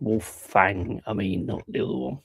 Wolfang, I mean, not the other one.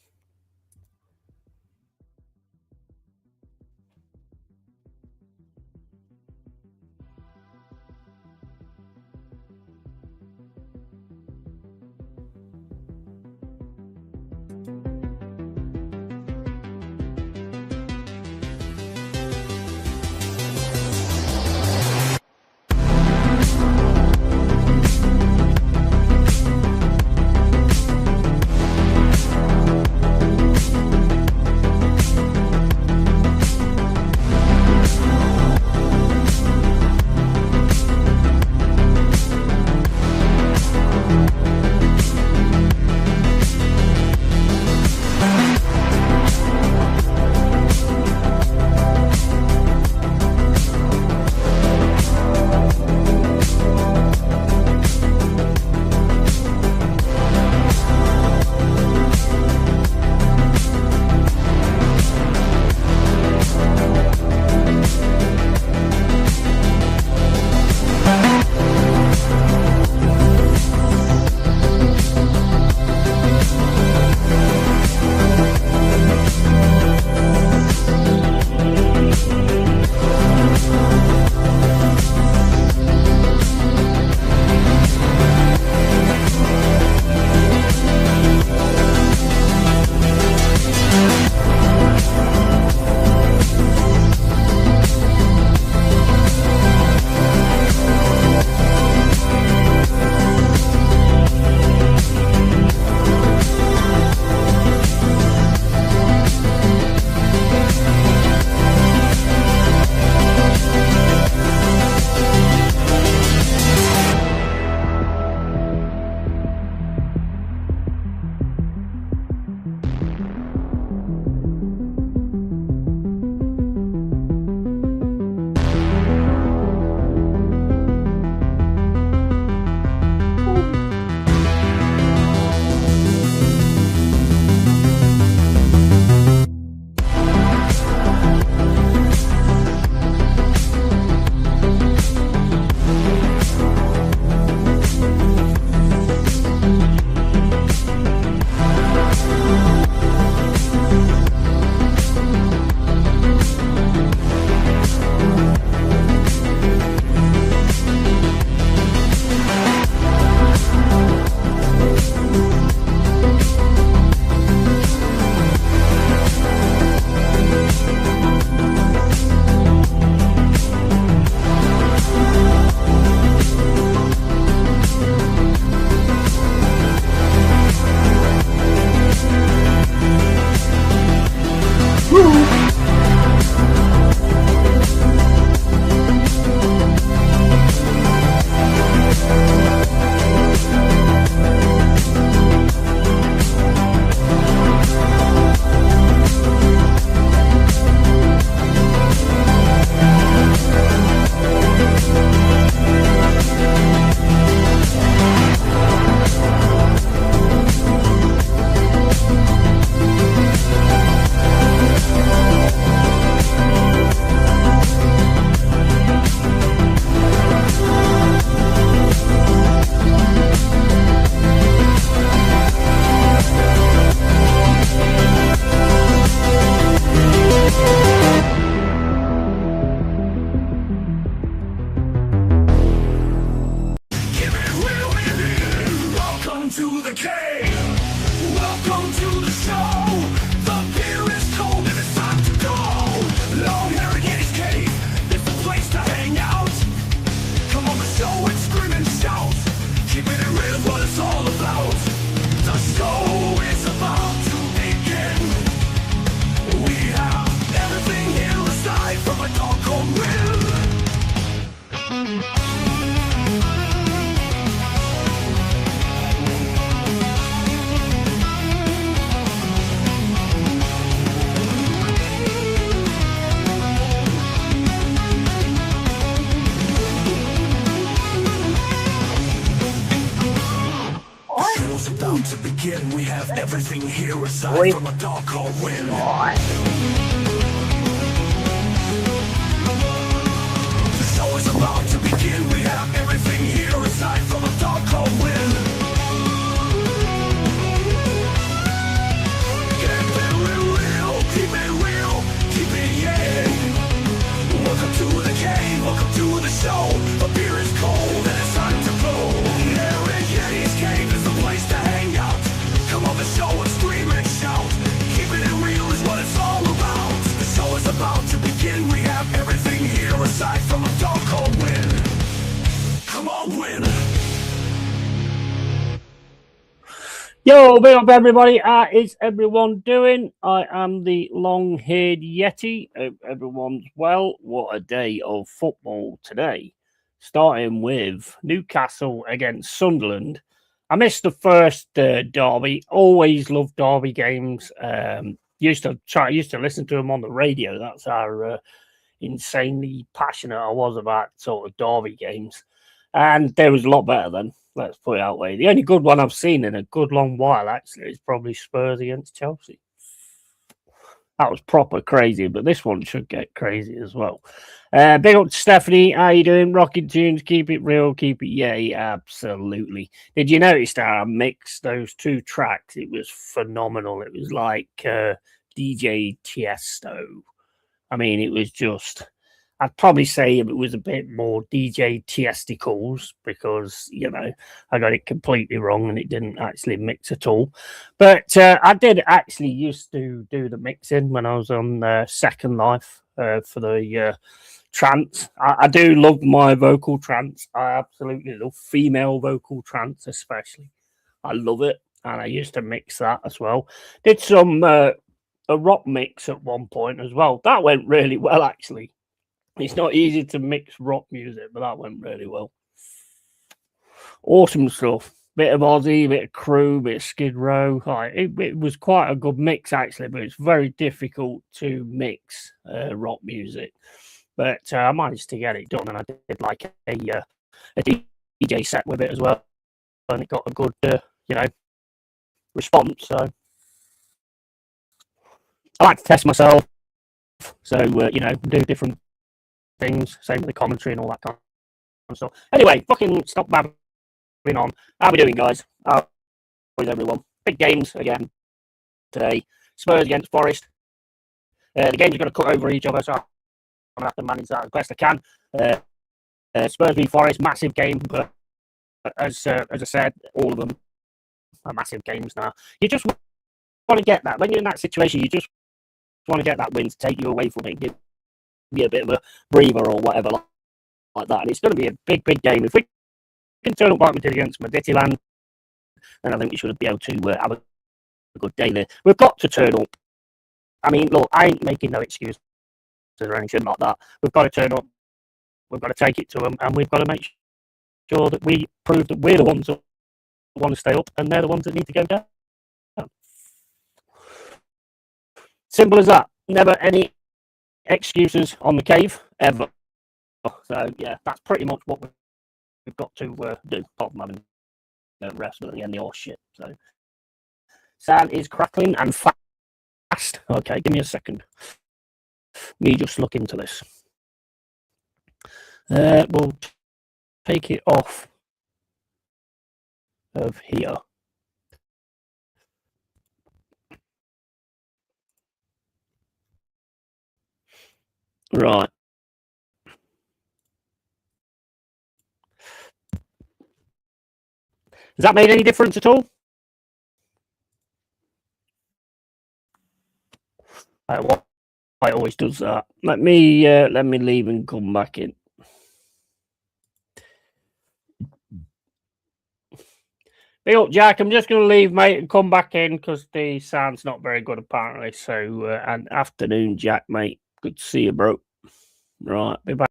to the cave. Welcome to the show. The beer is cold and it's time to go. LongHairedYeti'sCave. It's the place to hang out. Come on the show and scream and shout. Keeping it real is what it's all about. The show is about to begin. We have everything here aside from a dog called Will. About to begin, we have everything here aside from a dog called Will. The show is about to begin, we have everything here aside from a dog called Will. Yo, big up everybody. How is everyone doing? I am the long-haired Yeti. Hope everyone's well. What a day of football today. Starting with Newcastle against Sunderland. I missed the first derby. Always loved derby games. Used to listen to them on the radio. That's how insanely passionate I was about sort of derby games. And there was a lot better then. Let's put it that way. The only good one I've seen in a good long while, actually, is probably Spurs against Chelsea. That was proper crazy, but this one should get crazy as well. Big up to Stephanie. How you doing? Rocking tunes. Keep it real. Keep it yay. Absolutely. Did you notice that I mixed those two tracks? It was phenomenal. It was like DJ Tiesto. I mean, it was just... I'd probably say it was a bit more DJ Tiesticles because, you know, I got it completely wrong and it didn't actually mix at all. But I did actually used to do the mixing when I was on Second Life for the trance. I do love my vocal trance. I absolutely love female vocal trance, especially. I love it. And I used to mix that as well. Did some a rock mix at one point as well. That went really well, actually. It's not easy to mix rock music, but that went really well. Awesome stuff. Bit of Aussie, bit of Crew, bit of Skid Row. It was quite a good mix, actually, but it's very difficult to mix rock music. But I managed to get it done, and I did like a DJ set with it as well. And it got a good, response. So I like to test myself. So, do different things, same with the commentary and all that kind of stuff. Anyway, fucking stop babbling on. How we doing, guys? How is everyone? Big games again today. Spurs against Forest. The games are going to cut over each other, so I'm going to have to manage that as best I can. Spurs v Forest, massive game, but as I said, all of them are massive games now. You just want to get that. When you're in that situation, you just want to get that win to take you away from it. Give you a bit of a breather or whatever like that. And it's going to be a big, big game. If we can turn up like we did against Midtjylland, then I think we should be able to have a good day there. We've got to turn up. I mean, look, I ain't making no excuses or anything like that. We've got to turn up. We've got to take it to them, and we've got to make sure that we prove that we're the ones that want to stay up, and they're the ones that need to go down. Simple as that. Never any excuses on the cave ever. So yeah, that's pretty much what we've got to do, apart from having the rest of the horse shit. So sound is crackling and fast. Okay, give me a second. Me just look into this. We'll take it off of here. Right. Has that made any difference at all? I always does that. Let me leave and come back in. Big up, Jack. I'm just going to leave, mate, and come back in because the sound's not very good, apparently. So, and afternoon, Jack, mate. Good to see you, bro. Right, be back.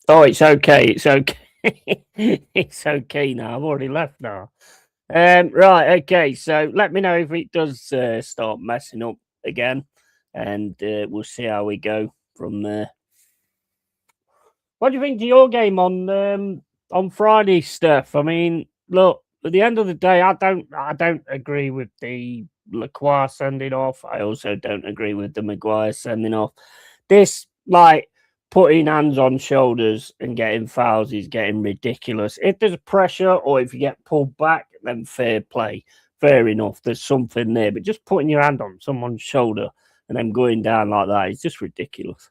Oh, it's okay. It's okay. It's okay now. I've already left now. Right, okay. So let me know if it does start messing up again, and we'll see how we go from there. What do you think of your game on Friday, Steph? I mean, look, at the end of the day, I don't agree with the Lacroix sending off. I also don't agree with the Maguire sending off. This, like, putting hands on shoulders and getting fouls is getting ridiculous. If there's pressure or if you get pulled back, then fair play. Fair enough. There's something there. But just putting your hand on someone's shoulder and then going down like that is just ridiculous.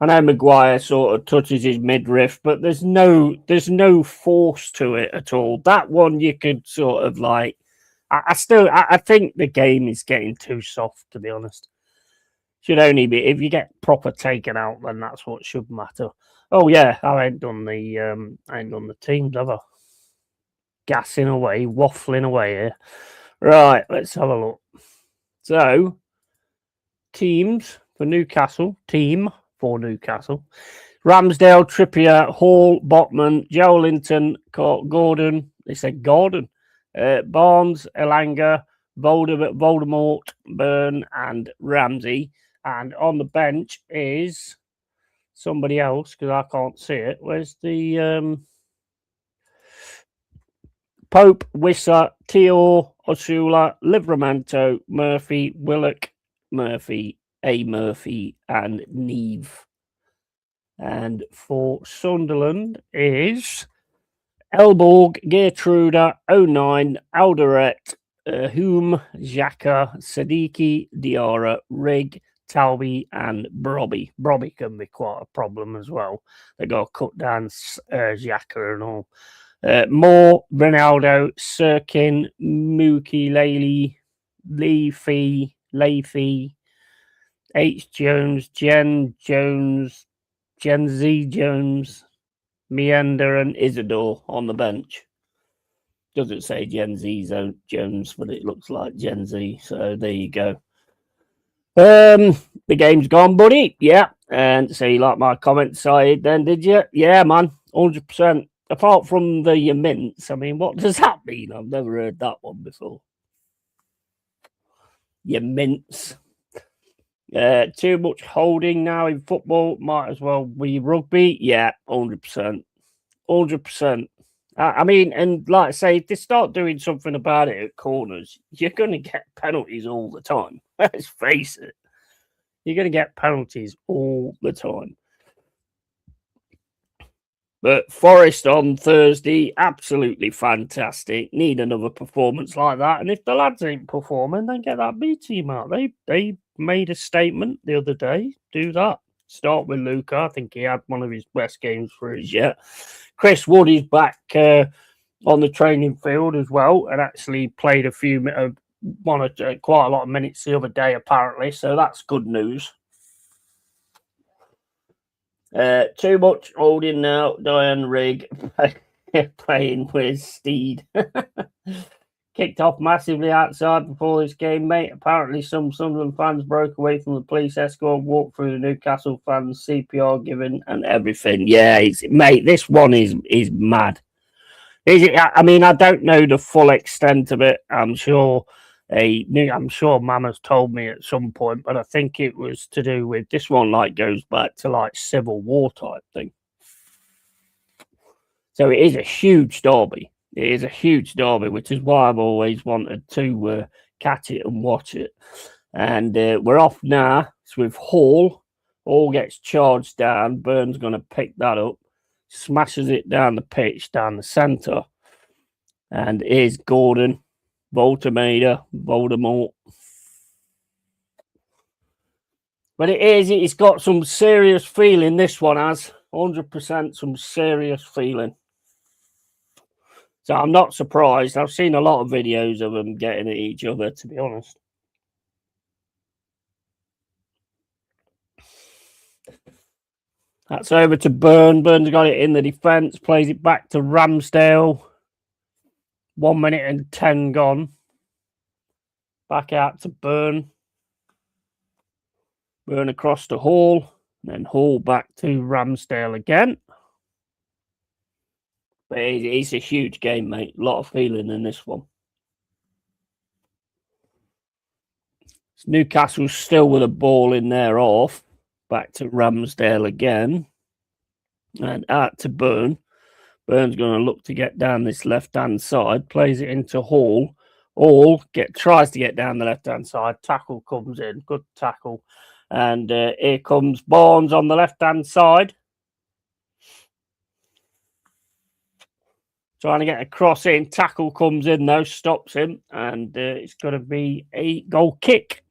I know Maguire sort of touches his midriff, but there's no force to it at all. That one you could sort of like. I think the game is getting too soft, to be honest. Should only be if you get proper taken out, then that's what should matter. Oh yeah, I ain't done the teams, have I? Gassing away, waffling away here. Right, let's have a look. So, teams for Newcastle. Team for Newcastle. Ramsdale, Trippier, Hall, Botman, Joelinton, Gordon. They said Gordon. Barnes, Elanga, Voldemort, Byrne, and Ramsey. And on the bench is somebody else because I can't see it. Where's the Pope, Wissa, Teo, Osula, Livramento, Murphy, Willock, Murphy, A. Murphy, and Neve. And for Sunderland is Elborg, Gertruda, 09, Alderet, Hume, Xhaka, Siddiqui, Diarra, Rigg, Talby, and Brobby. Brobby can be quite a problem as well. They got to cut down Xhaka and all. Moore, Ronaldo, Sirkin, Mookie, Leafy, H. Jones, Jen Jones, Gen Z Jones, Meander, and Isidore on the bench. Doesn't say Gen Z Jones, but it looks like Gen Z. So there you go. The game's gone, buddy. Yeah. And so you like my comment side then, did you? Yeah, man. 100%. Apart from the mints, I mean, what does that mean? I've never heard that one before. Your mints. Too much holding now in football. Might as well be rugby. Yeah, 100%. 100%. I mean, and like I say, if they start doing something about it at corners, you're going to get penalties all the time. Let's face it. You're going to get penalties all the time. But Forest on Thursday, absolutely fantastic. Need another performance like that. And if the lads ain't performing, then get that B team out. They made a statement the other day. Do that. Start with Luca. I think he had one of his best games for us yet. Chris Wood is back on the training field as well, and actually played quite a lot of minutes the other day, apparently. So that's good news. Too much holding now. Diane Rigg playing with Steed. Kicked off massively outside before this game, mate. Apparently, some Sunderland fans broke away from the police escort, walked through the Newcastle fans, CPR given, and everything. Yeah, mate, this one is mad. I mean, I don't know the full extent of it. I'm sure Mama's told me at some point, but I think it was to do with this one. Like goes back to like Civil War type thing. So it is a huge derby. It is a huge derby, which is why I've always wanted to catch it and watch it. And we're off now. It's with Hall. Hall gets charged down. Burns going to pick that up. Smashes it down the pitch, down the centre. And here's Gordon. Voldemort. But it's got some serious feeling, this one has. 100% some serious feeling. So I'm not surprised. I've seen a lot of videos of them getting at each other, to be honest. That's over to Byrne. Byrne's got it in the defence. Plays it back to Ramsdale. 1 minute and 10 gone. Back out to Byrne. Byrne across to Hall. Then Hall back to Ramsdale again. But it's a huge game, mate. A lot of feeling in this one. Newcastle's still with a ball in there off. Back to Ramsdale again. And out to Byrne. Byrne's going to look to get down this left-hand side. Plays it into Hall. Hall tries to get down the left-hand side. Tackle comes in. Good tackle. And here comes Barnes on the left-hand side. Trying to get a cross in. Tackle comes in, though. Stops him. And it's going to be a goal kick.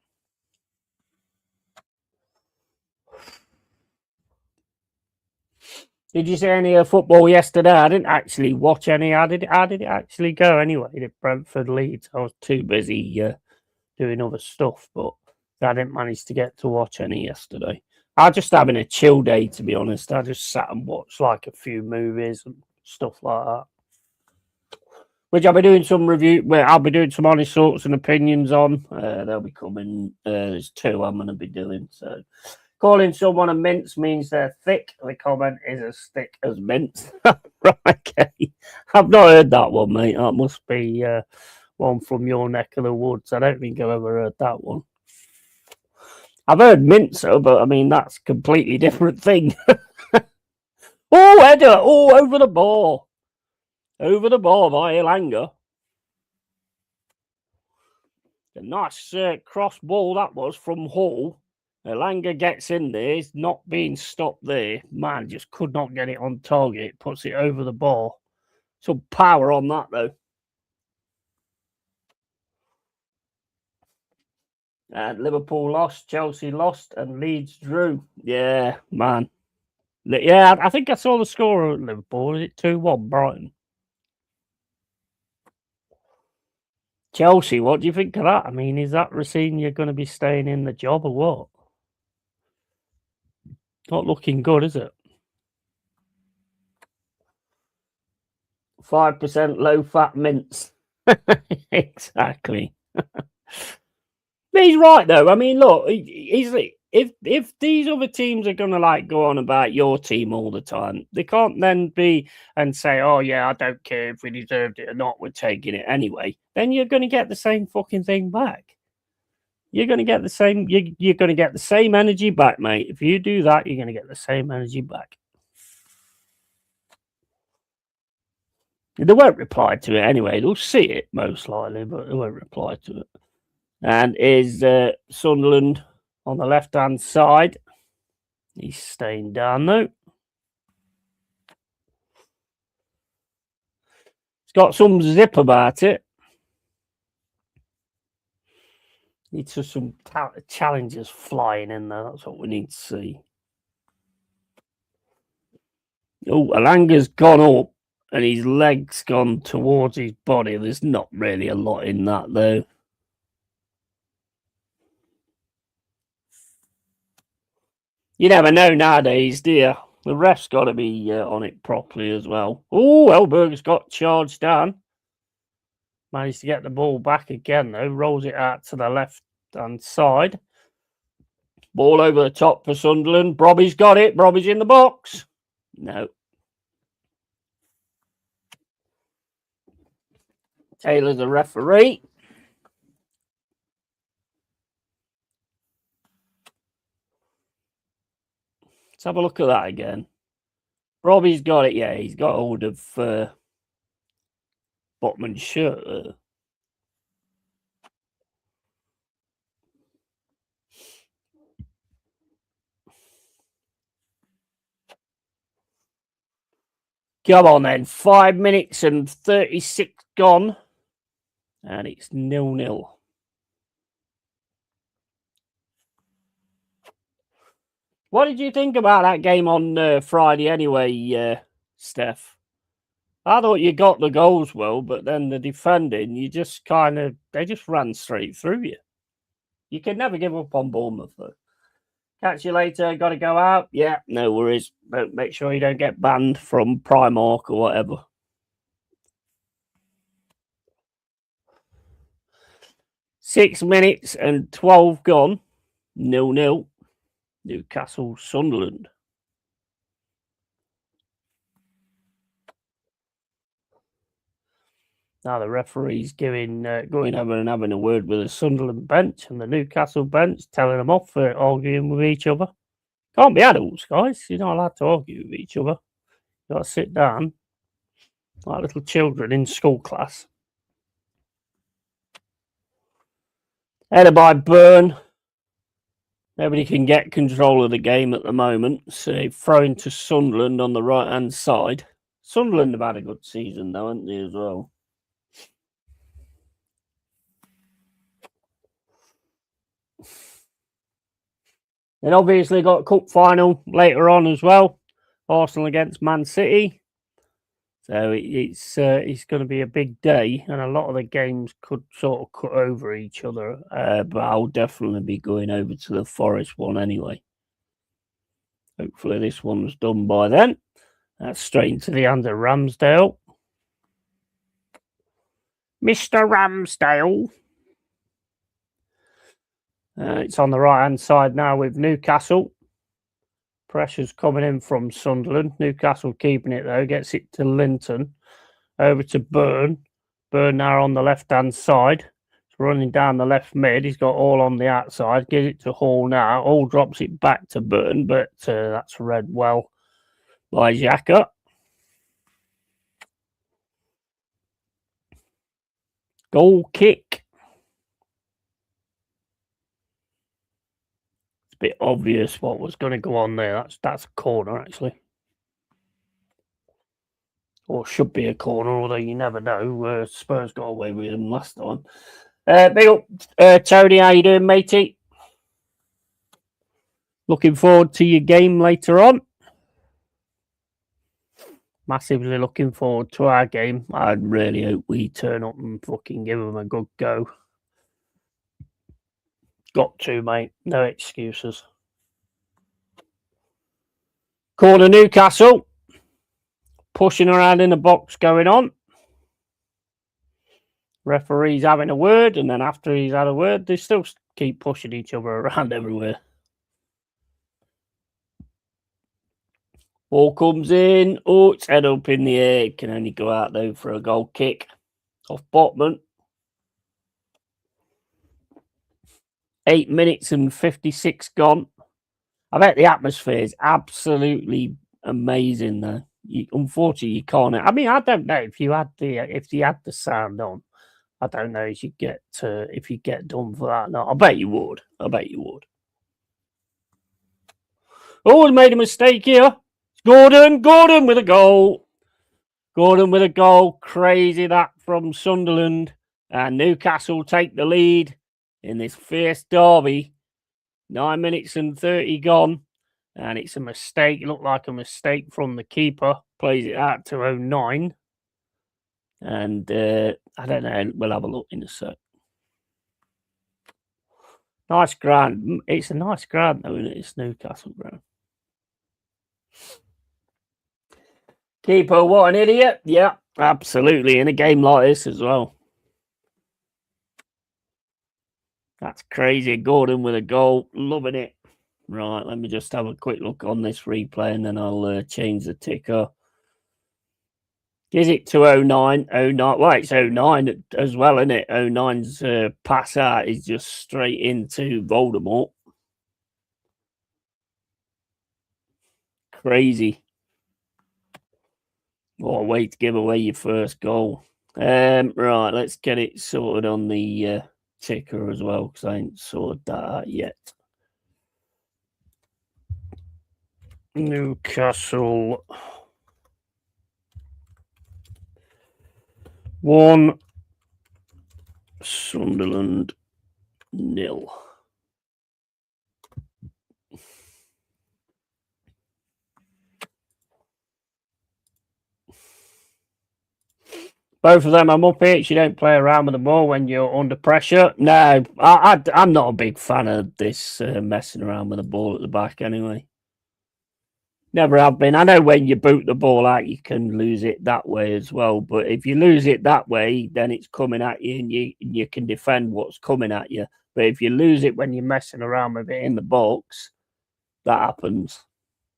Did you see any football yesterday? I didn't actually watch any. How did it actually go anyway? Did Brentford Leeds? I was too busy doing other stuff, but I didn't manage to get to watch any yesterday. I was just having a chill day, to be honest. I just sat and watched like a few movies and stuff like that. Which I'll be doing some review. Well, I'll be doing some honest thoughts and opinions on. They'll be coming. There's two I'm going to be doing. So, calling someone a mince means they're thick. The comment is as thick as mince. Right, okay. I've not heard that one, mate. That must be one from your neck of the woods. I don't think I've ever heard that one. I've heard mincer, but I mean that's a completely different thing. Oh, header! Oh, over the bar. Over the bar by Elanga. A nice cross ball that was from Hull. Elanga gets in there. He's not being stopped there. Man, just could not get it on target. Puts it over the bar. Some power on that, though. And Liverpool lost, Chelsea lost, and Leeds drew. Yeah, man. Yeah, I think I saw the score at Liverpool. Is it 2-1 Brighton? Chelsea, what do you think of that? I mean, is that Racine going to be staying in the job or what? Not looking good, is it? 5% low-fat mince. Exactly. He's right, though. I mean, look, if these other teams are going to like go on about your team all the time, they can't then be and say, oh, yeah, I don't care if we deserved it or not, we're taking it anyway. Then you're going to get the same fucking thing back. You're going to get the same. You're going to get the same energy back, mate. If you do that, you're going to get the same energy back. They won't reply to it anyway. They'll see it most likely, but they won't reply to it. And is Sunderland on the left-hand side. He's staying down though. It's got some zip about it. Needs some challenges flying in there. That's what we need to see. Oh, Alanga's gone up and his leg's gone towards his body. There's not really a lot in that though. You never know nowadays, do you? The ref's got to be on it properly as well. Oh, Elberg's got charged down. Managed to get the ball back again, though. Rolls it out to the left-hand side. Ball over the top for Sunderland. Brobby's got it. Brobby's in the box. No. Taylor's the referee. Let's have a look at that again. Robbie's got it. Yeah, he's got hold of Botman's shirt there. Come on then. 5 minutes and 36 gone. And it's 0-0. What did you think about that game on Friday anyway, Steph? I thought you got the goals well, but then the defending, you just they just ran straight through you. You can never give up on Bournemouth, though. Catch you later. Got to go out. Yeah, no worries. But make sure you don't get banned from Primark or whatever. Six minutes and 12 gone. 0-0. Newcastle Sunderland. Now the referee's going over and having a word with the Sunderland bench and the Newcastle bench, telling them off for arguing with each other. Can't be adults, guys. You're not allowed to argue with each other. You've got to sit down like little children in school class. Headed by Byrne. Nobody can get control of the game at the moment. So throwing to Sunderland on the right-hand side. Sunderland have had a good season, though, haven't they, as well? And obviously got a cup final later on as well. Arsenal against Man City. So it's going to be a big day, and a lot of the games could sort of cut over each other. But I'll definitely be going over to the Forest one anyway. Hopefully this one's done by then. That's straight into the hands of Ramsdale. Mr. Ramsdale. It's on the right-hand side now with Newcastle. Pressure's coming in from Sunderland. Newcastle keeping it, though. Gets it to Linton. Over to Byrne. Byrne now on the left-hand side. It's running down the left mid. He's got all on the outside. Gives it to Hall now. Hall drops it back to Byrne, but that's read well by Xhaka. Goal kick. It's a bit obvious what was going to go on there. That's a corner, actually. Or should be a corner, although you never know. Spurs got away with them last time. Big up, Tony. How you doing, matey? Looking forward to your game later on. Massively looking forward to our game. I really hope we turn up and fucking give them a good go. Got to, mate. No excuses. Corner Newcastle. Pushing around in the box going on. Referee's having a word, and then after he's had a word, they still keep pushing each other around everywhere. Ball comes in. Oh, it's head up in the air. It can only go out, though, for a goal kick off Botman. 8 minutes and 56 gone. I bet the atmosphere is absolutely amazing, though. Unfortunately, you can't. I mean, I don't know if you had the sound on. I don't know if you get done for that or not. I bet you would. Oh, he made a mistake here. Gordon with a goal. Crazy that from Sunderland. And Newcastle take the lead in this fierce derby. 9 minutes and 30 gone. And it's a mistake. It looked like a mistake from the keeper. Plays it out to 09. And I don't know. We'll have a look in a sec. Nice ground. It's a nice ground, though, isn't it? It's Newcastle ground. Keeper, what an idiot. Yeah, absolutely. In a game like this as well. That's crazy. Gordon with a goal. Loving it. Right, let me just have a quick look on this replay and then I'll change the ticker. Is it to 09? 09. Well, it's 09 as well, isn't it? 09's pass out is just straight into Voldemort. Crazy. What a way to give away your first goal. Right, let's get it sorted on the ticker as well because I ain't sorted that out yet. Newcastle 1, Sunderland 0. Both of them are muppets. You don't play around with the ball when you're under pressure. No, I'm not a big fan of this messing around with the ball at the back anyway. Never have been. I know when you boot the ball out, you can lose it that way as well. But if you lose it that way, then it's coming at you and you can defend what's coming at you. But if you lose it when you're messing around with it in the box, that happens.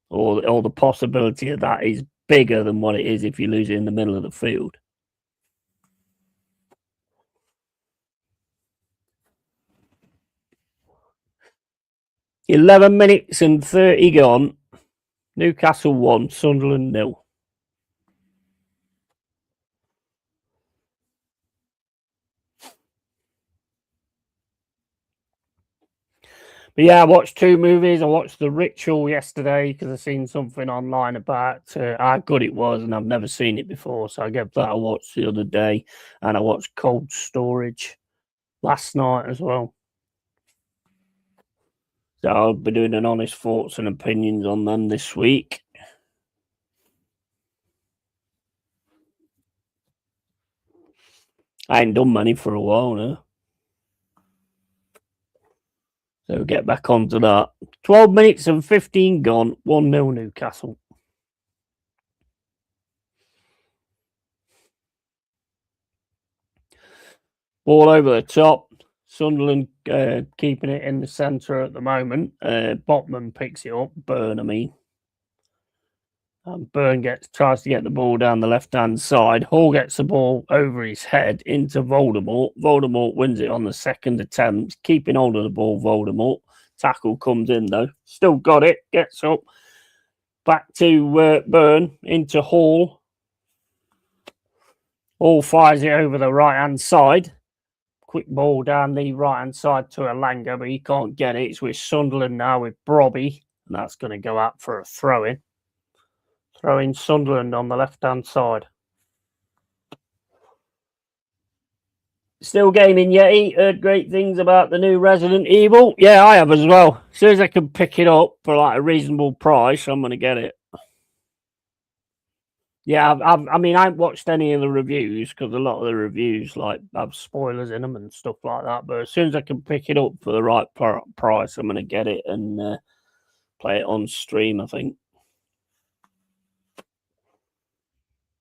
Or the possibility of that is bigger than what it is if you lose it in the middle of the field. "11 minutes and 30 gone. Newcastle 1, Sunderland 0. But yeah, I watched 2 movies. I watched The Ritual yesterday because I seen something online about how good it was, and I've never seen it before. So I gave that a watch the other day, and I watched Cold Storage last night as well. So I'll be doing an honest thoughts and opinions on them this week. I ain't done many for a while now. So get back onto that. 12 minutes and 15 gone. 1-0 Newcastle. Ball over the top. Sunderland keeping it in the centre at the moment. Botman picks it up. Burn, I mean. Burn tries to get the ball down the left-hand side. Hall gets the ball over his head into Voldemort. Voldemort wins it on the second attempt. Keeping hold of the ball, Voldemort. Tackle comes in, though. Still got it. Gets up. Back to Burn. Into Hall. Hall fires it over the right-hand side. Quick ball down the right-hand side to Elanga, but he can't get it. It's with Sunderland now with Brobby. And that's going to go out for a throw-in. Throwing Sunderland on the left-hand side. Still gaming Yeti. Heard great things about the new Resident Evil. Yeah, I have as well. As soon as I can pick it up for like a reasonable price, I'm going to get it. Yeah, I mean, I haven't watched any of the reviews because a lot of the reviews like have spoilers in them and stuff like that. But as soon as I can pick it up for the right price, I'm going to get it and play it on stream, I think.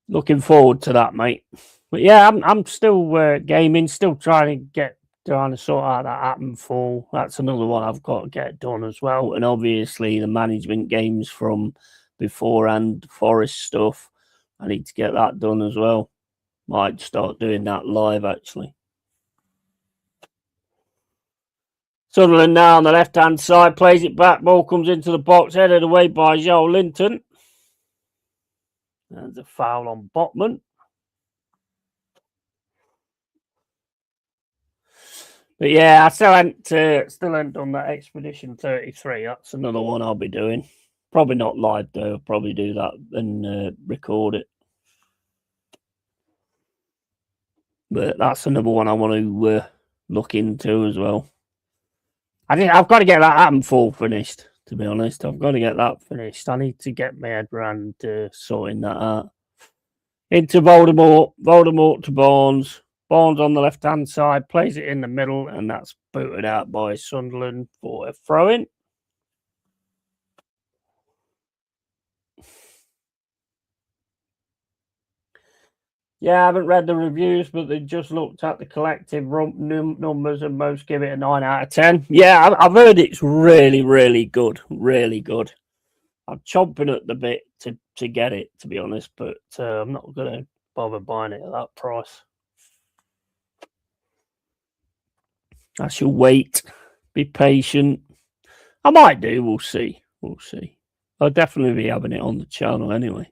Looking forward to that, mate. But yeah, I'm still gaming, still trying to sort out that Attenfall. That's another one I've got to get done as well. And obviously the management games from beforehand, Forest stuff. I need to get that done as well. Might start doing that live actually. Sunderland now on the left-hand side, plays it back, ball comes into the box, headed away by Joe Linton. There's a foul on Botman. But yeah, I still ain't done that Expedition 33. That's another one I'll be doing. Probably not live though. I'll probably do that and record it. But that's another one I want to look into as well. I've got to get that Attenfall finished, to be honest. I've got to get that finished. I need to get my head around sorting that out. Into Voldemort. Voldemort to Barnes. Barnes on the left-hand side. Plays it in the middle, and that's booted out by Sunderland for a throw-in. Yeah, I haven't read the reviews, but they just looked at the collective numbers and most give it a 9 out of 10. Yeah, I've heard it's really, really good. Really good. I'm chomping at the bit to get it, to be honest, but I'm not going to bother buying it at that price. I shall wait. Be patient. I might do. We'll see. We'll see. I'll definitely be having it on the channel anyway.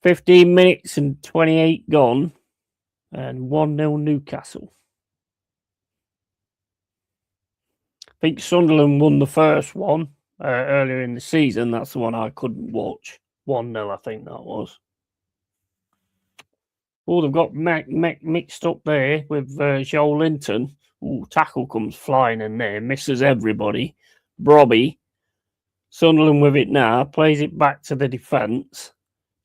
$15 minutes and 28 gone, and 1-0 Newcastle. I think Sunderland won the first one earlier in the season. That's the one I couldn't watch. 1-0, I think that was. Oh, they've got mixed up there with Joel Linton. Ooh, tackle comes flying in there, misses everybody. Brobby, Sunderland with it now, plays it back to the defence.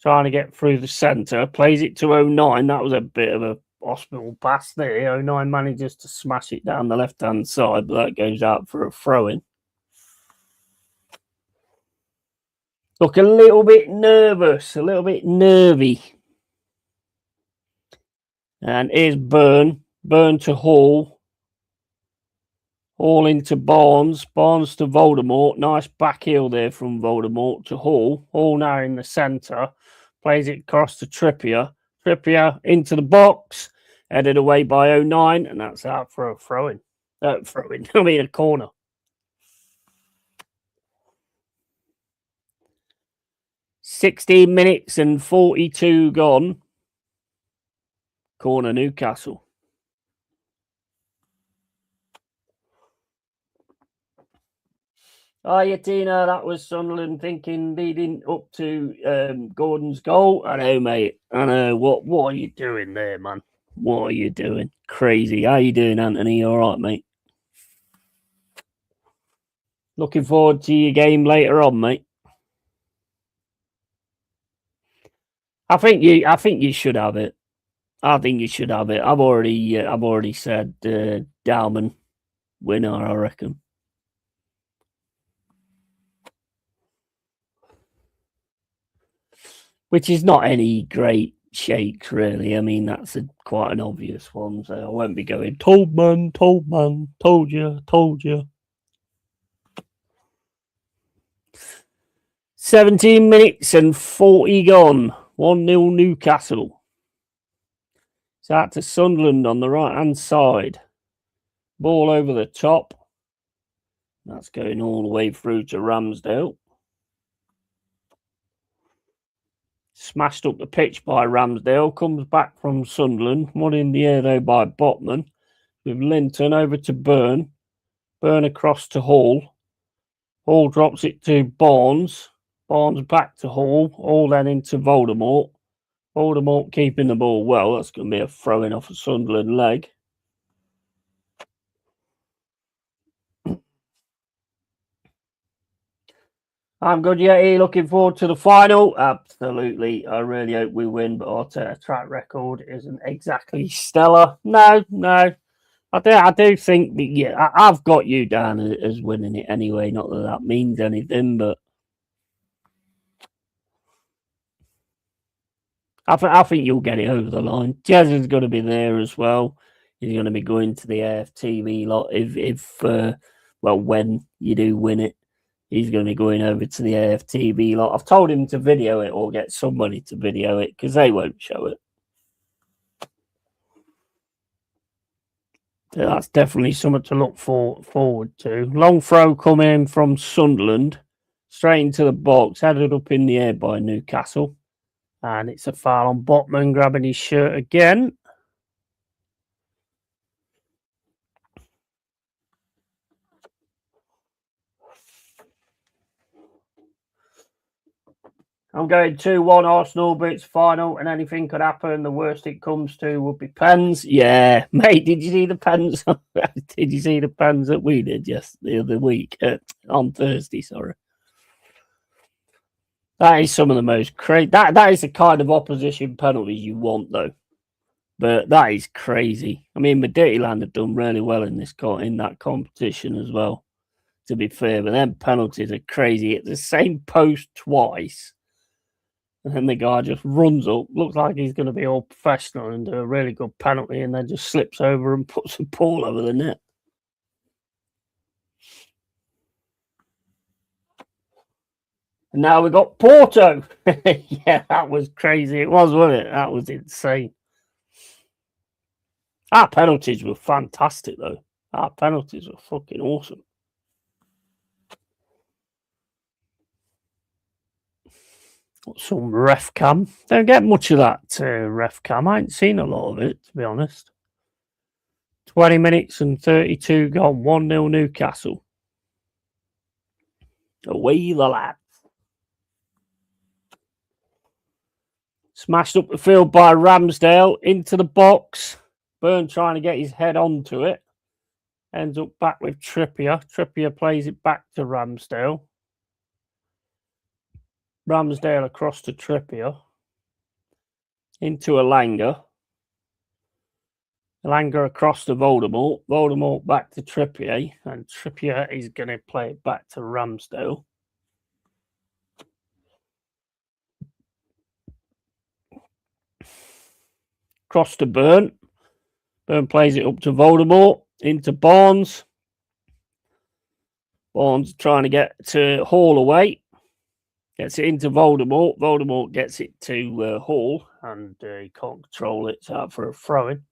Trying to get through the centre, plays it to 09. That was a bit of a hospital pass there. 09 manages to smash it down the left-hand side, but that goes out for a throw-in. Look a little bit nervous, a little bit nervy. And here's Burn. Burn to Hall. Hall into Barnes. Barnes to Voldemort. Nice back heel there from Voldemort to Hall. Hall now in the centre. Plays it across to Trippier. Trippier into the box. Headed away by 09. And that's out for a throw-in. I mean a corner. $16 minutes and 42 gone. Corner Newcastle. Tina, that was Sunderland thinking leading up to Gordon's goal. I know, mate. I know. What are you doing there, man? What are you doing? Crazy. How you doing, Anthony? You all right, mate? Looking forward to your game later on, mate. I think you should have it. I think you should have it. I've already said Dowman winner, I reckon. Which is not any great shake, really. I mean, that's quite an obvious one, so I won't be going, told man, told you. 17 minutes and 40 gone. 1-0 Newcastle. It's out to Sunderland on the right-hand side. Ball over the top. That's going all the way through to Ramsdale. Smashed up the pitch by Ramsdale. Comes back from Sunderland. One in the air, though, by Botman. With Linton over to Byrne. Byrne across to Hall. Hall drops it to Barnes. Barnes back to Hall. Hall then into Voldemort. Voldemort keeping the ball well. That's going to be a throw-in off a Sunderland leg. I'm good, Yeti. Looking forward to the final. Absolutely. I really hope we win, but our track record isn't exactly stellar. No. I do think that, yeah, I've got you down as winning it anyway. Not that means anything, but I think you'll get it over the line. Jez is going to be there as well. He's going to be going to the AFTV lot when you do win it. He's going to be going over to the AFTV lot. I've told him to video it or get somebody to video it because they won't show it. So that's definitely something to look forward to. Long throw coming from Sunderland. Straight into the box. Headed up in the air by Newcastle. And it's a foul on Botman, grabbing his shirt again. I'm going 2-1 Arsenal, but it's final and anything could happen. The worst it comes to would be pens. Yeah, mate, did you see the pens? Did you see the pens that we did the other week? On Thursday, sorry. That is some of the most crazy. That is the kind of opposition penalties you want, though. But that is crazy. I mean, Midtjylland have done really well in that competition as well, to be fair. But then penalties are crazy. It's the same post twice. And then the guy just runs up, looks like he's going to be all professional and do a really good penalty, and then just slips over and puts the ball over the net. And now we've got Porto. Yeah, that was crazy. It was, wasn't it? That was insane. Our penalties were fantastic, though. Our penalties were fucking awesome. Got some ref cam. Don't get much of that ref cam. I ain't seen a lot of it, to be honest. 20 minutes and 32 gone. 1-0 Newcastle. Away the lads. Smashed up the field by Ramsdale. Into the box. Byrne trying to get his head onto it. Ends up back with Trippier. Trippier plays it back to Ramsdale. Ramsdale across to Trippier. Into Elanga. Elanga across to Voldemort. Voldemort back to Trippier. And Trippier is going to play it back to Ramsdale. Cross to Byrne. Byrne plays it up to Voldemort. Into Barnes. Barnes trying to get to Hall away. Gets it into Voldemort. Voldemort gets it to Hall. And he can't control it. It's out for a throw-in.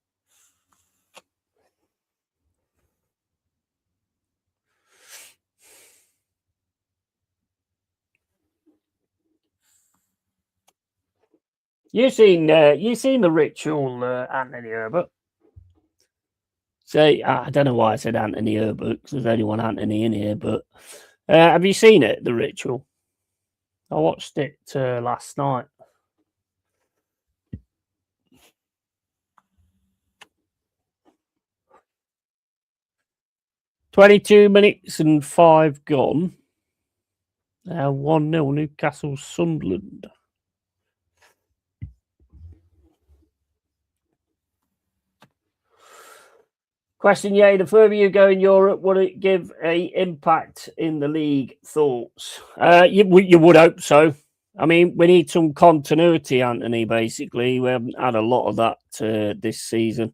You seen the ritual, Anthony Herbert? Say, I don't know why I said Anthony Herbert because there's only one Anthony in here. But have you seen it, the ritual? I watched it last night. 22 minutes and 5 gone. 1-0 Newcastle Sunderland. Question, the further you go in Europe, would it give a impact in the league? Thoughts? You would hope so. I mean, we need some continuity, Anthony, basically. We haven't had a lot of that this season.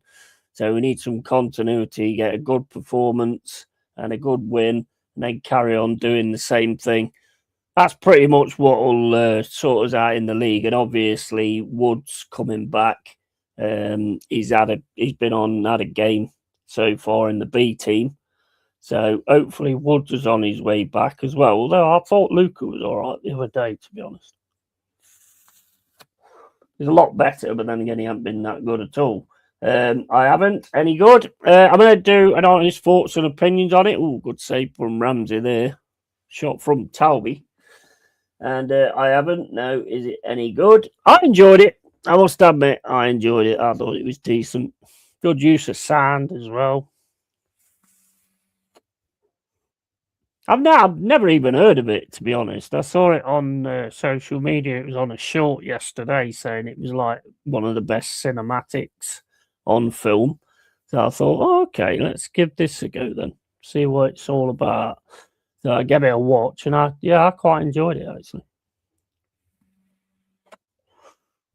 So we need some continuity, get a good performance and a good win, and then carry on doing the same thing. That's pretty much what will sort us out in the league. And obviously, Wood's coming back. He's had a game so far in the B team. So hopefully Woods is on his way back as well. Although I thought Luca was all right the other day, to be honest. He's a lot better, but then again, he hasn't been that good at all. I haven't. Any good? I'm going to do an honest thoughts and opinions on it. Oh, good save from Ramsey there. Shot from Talby. And I haven't. No, is it any good? I enjoyed it. I must admit, I enjoyed it. I thought it was decent. Good use of sand as well. I've never even heard of it, to be honest. I saw it on social media. It was on a short yesterday saying it was like one of the best cinematics on film. So I thought, oh, okay, let's give this a go then. See what it's all about. So I gave it a watch and I quite enjoyed it actually.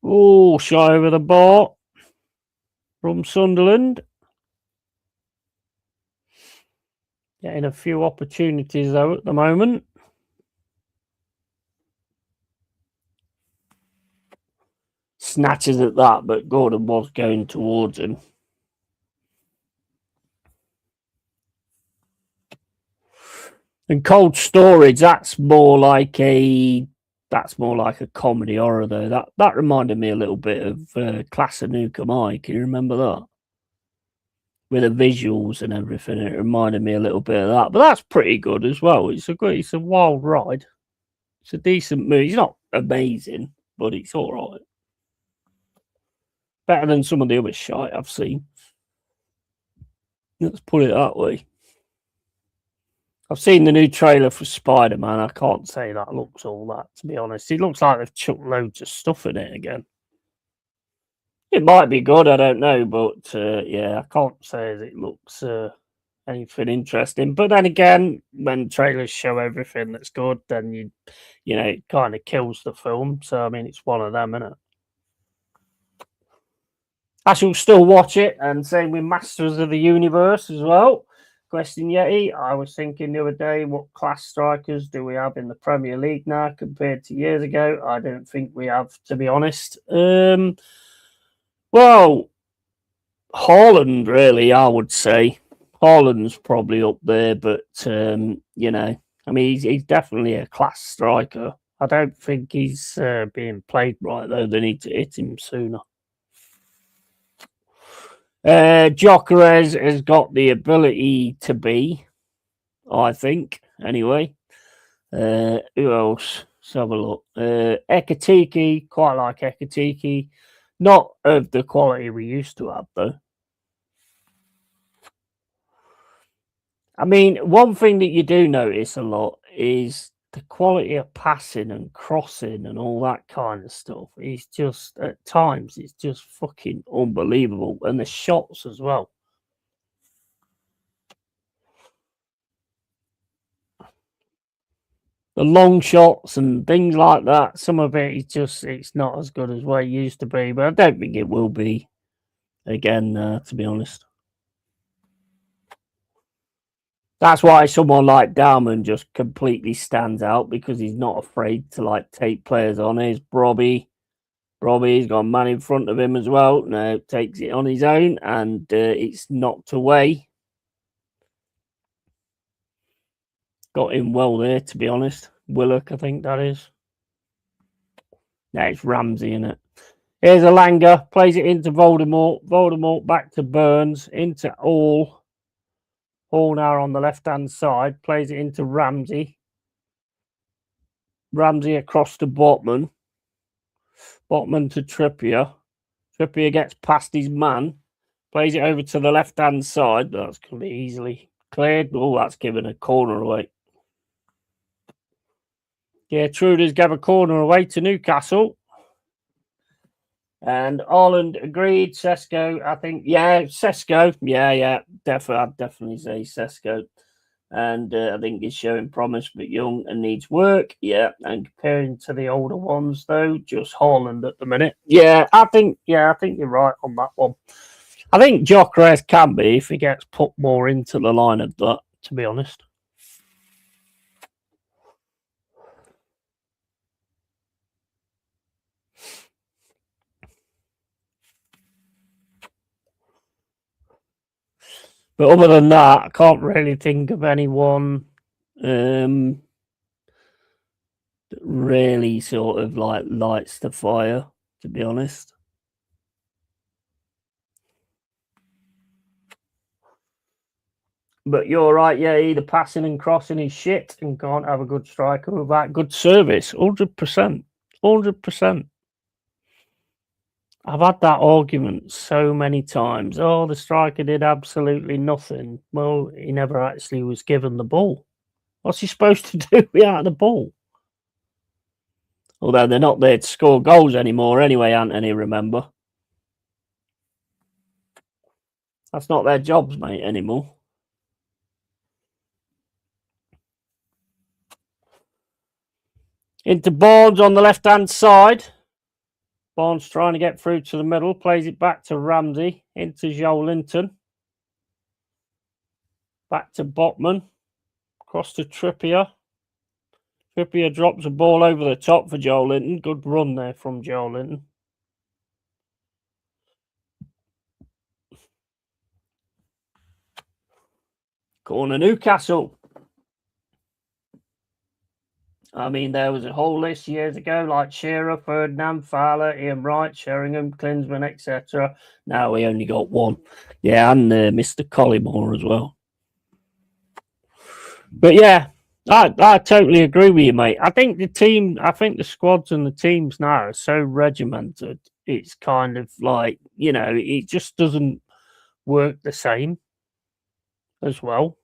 Oh, shy over the bar from Sunderland. Getting a few opportunities though at the moment. Snatches at that, but Gordon was going towards him. And Cold Storage, that's more like a comedy horror though. That reminded me a little bit of Class of Nukem High. Can you remember that? With the visuals and everything, it reminded me a little bit of that. But that's pretty good as well. It's a wild ride. It's a decent movie. It's not amazing, but it's all right. Better than some of the other shite I've seen. Let's put it that way. I've seen the new trailer for Spider-Man. I can't say that looks all that, to be honest. It looks like they've chucked loads of stuff in it again. It might be good, I don't know, but I can't say it looks anything interesting. But then again, when trailers show everything that's good, then it kind of kills the film. So I mean, it's one of them, isn't it? I shall still watch it, and same with Masters of the Universe as well. Question, Yeti. I was thinking the other day, what class strikers do we have in the Premier League now compared to years ago? I don't think we have, to be honest. Well, Haaland, really, I would say. Haaland's probably up there, but, I mean, he's definitely a class striker. I don't think he's being played right, though. They need to hit him sooner. Gyökeres has got the ability to be, I think, anyway. Who else? Let's have a look. Ekitike, quite like Ekitike. Not of the quality we used to have, though. I mean, one thing that you do notice a lot is the quality of passing and crossing and all that kind of stuff. It's just, at times, it's just fucking unbelievable. And the shots as well. The long shots and things like that, some of it is just, it's not as good as what it used to be, but I don't think it will be again, to be honest. That's why someone like Dalman just completely stands out, because he's not afraid to take players on. Here's Robbie. Robbie's got a man in front of him as well. Now takes it on his own, and it's knocked away. Got him well there, to be honest. Willock, I think that is. No, it's Ramsey, in it. Here's Alanga, plays it into Voldemort. Voldemort back to Burns, into All. All now on the left-hand side, plays it into Ramsey. Ramsey across to Botman. Botman to Trippier. Trippier gets past his man, plays it over to the left-hand side. That's going to be easily cleared. Oh, that's given a corner away. Yeah, Truders gave a corner away to Newcastle. And Ireland agreed. Sesko, I think. Yeah, Sesko. Yeah. Definitely, I'd definitely say Sesko. And I think he's showing promise, but young and needs work. Yeah, and comparing to the older ones, though, just Haaland at the minute. Yeah, I think you're right on that one. I think Gyökeres can be if he gets put more into the line of that, to be honest. But other than that, I can't really think of anyone that really sort of like lights the fire, to be honest. But you're right, yeah, either passing and crossing is shit and can't have a good striker without good service. 100%. 100%. I've had that argument so many times. Oh, the striker did absolutely nothing. Well, he never actually was given the ball. What's he supposed to do without the ball? Although they're not there to score goals anymore anyway, Anthony, remember? That's not their jobs, mate, anymore. Into Barnes on the left-hand side. Barnes trying to get through to the middle. Plays it back to Ramsey. Into Joe Linton. Back to Botman. Across to Trippier. Trippier drops a ball over the top for Joe Linton. Good run there from Joe Linton. Corner Newcastle. I mean, there was a whole list years ago, like Shearer, Ferdinand, Fowler, Ian Wright, Sheringham, Klinsmann, etc. Now we only got one. Yeah, and Mr. Collymore as well. But yeah, I totally agree with you, mate. I think the squads and the teams now are so regimented. It's kind of like, it just doesn't work the same as well.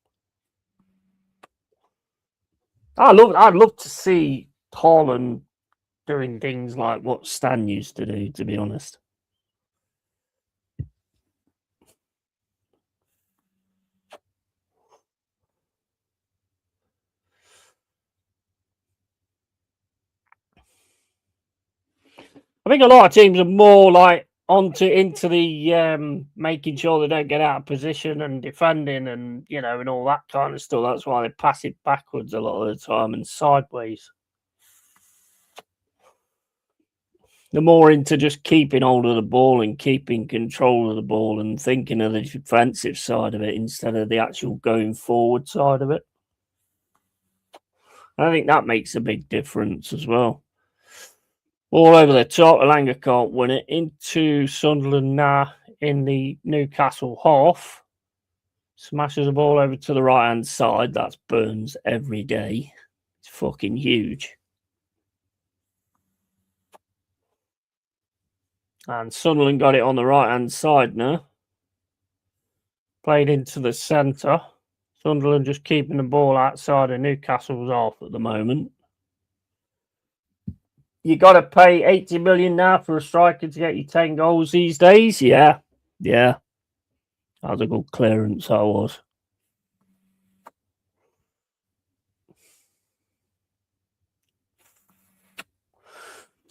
I'd love to see Haaland doing things like what Stan used to do, to be honest. I think a lot of teams are more like into the making sure they don't get out of position and defending and and all that kind of stuff. That's why they pass it backwards a lot of the time and sideways. They're more into just keeping hold of the ball and keeping control of the ball and thinking of the defensive side of it instead of the actual going forward side of it. I think that makes a big difference as well. All over the top, Elanga can't win it. Into Sunderland now in the Newcastle half. Smashes the ball over to the right-hand side. That's Burns every day. It's fucking huge. And Sunderland got it on the right-hand side now. Played into the centre. Sunderland just keeping the ball outside of Newcastle's half at the moment. You got to pay 80 million now for a striker to get you 10 goals these days. Yeah. That was a good clearance, that was.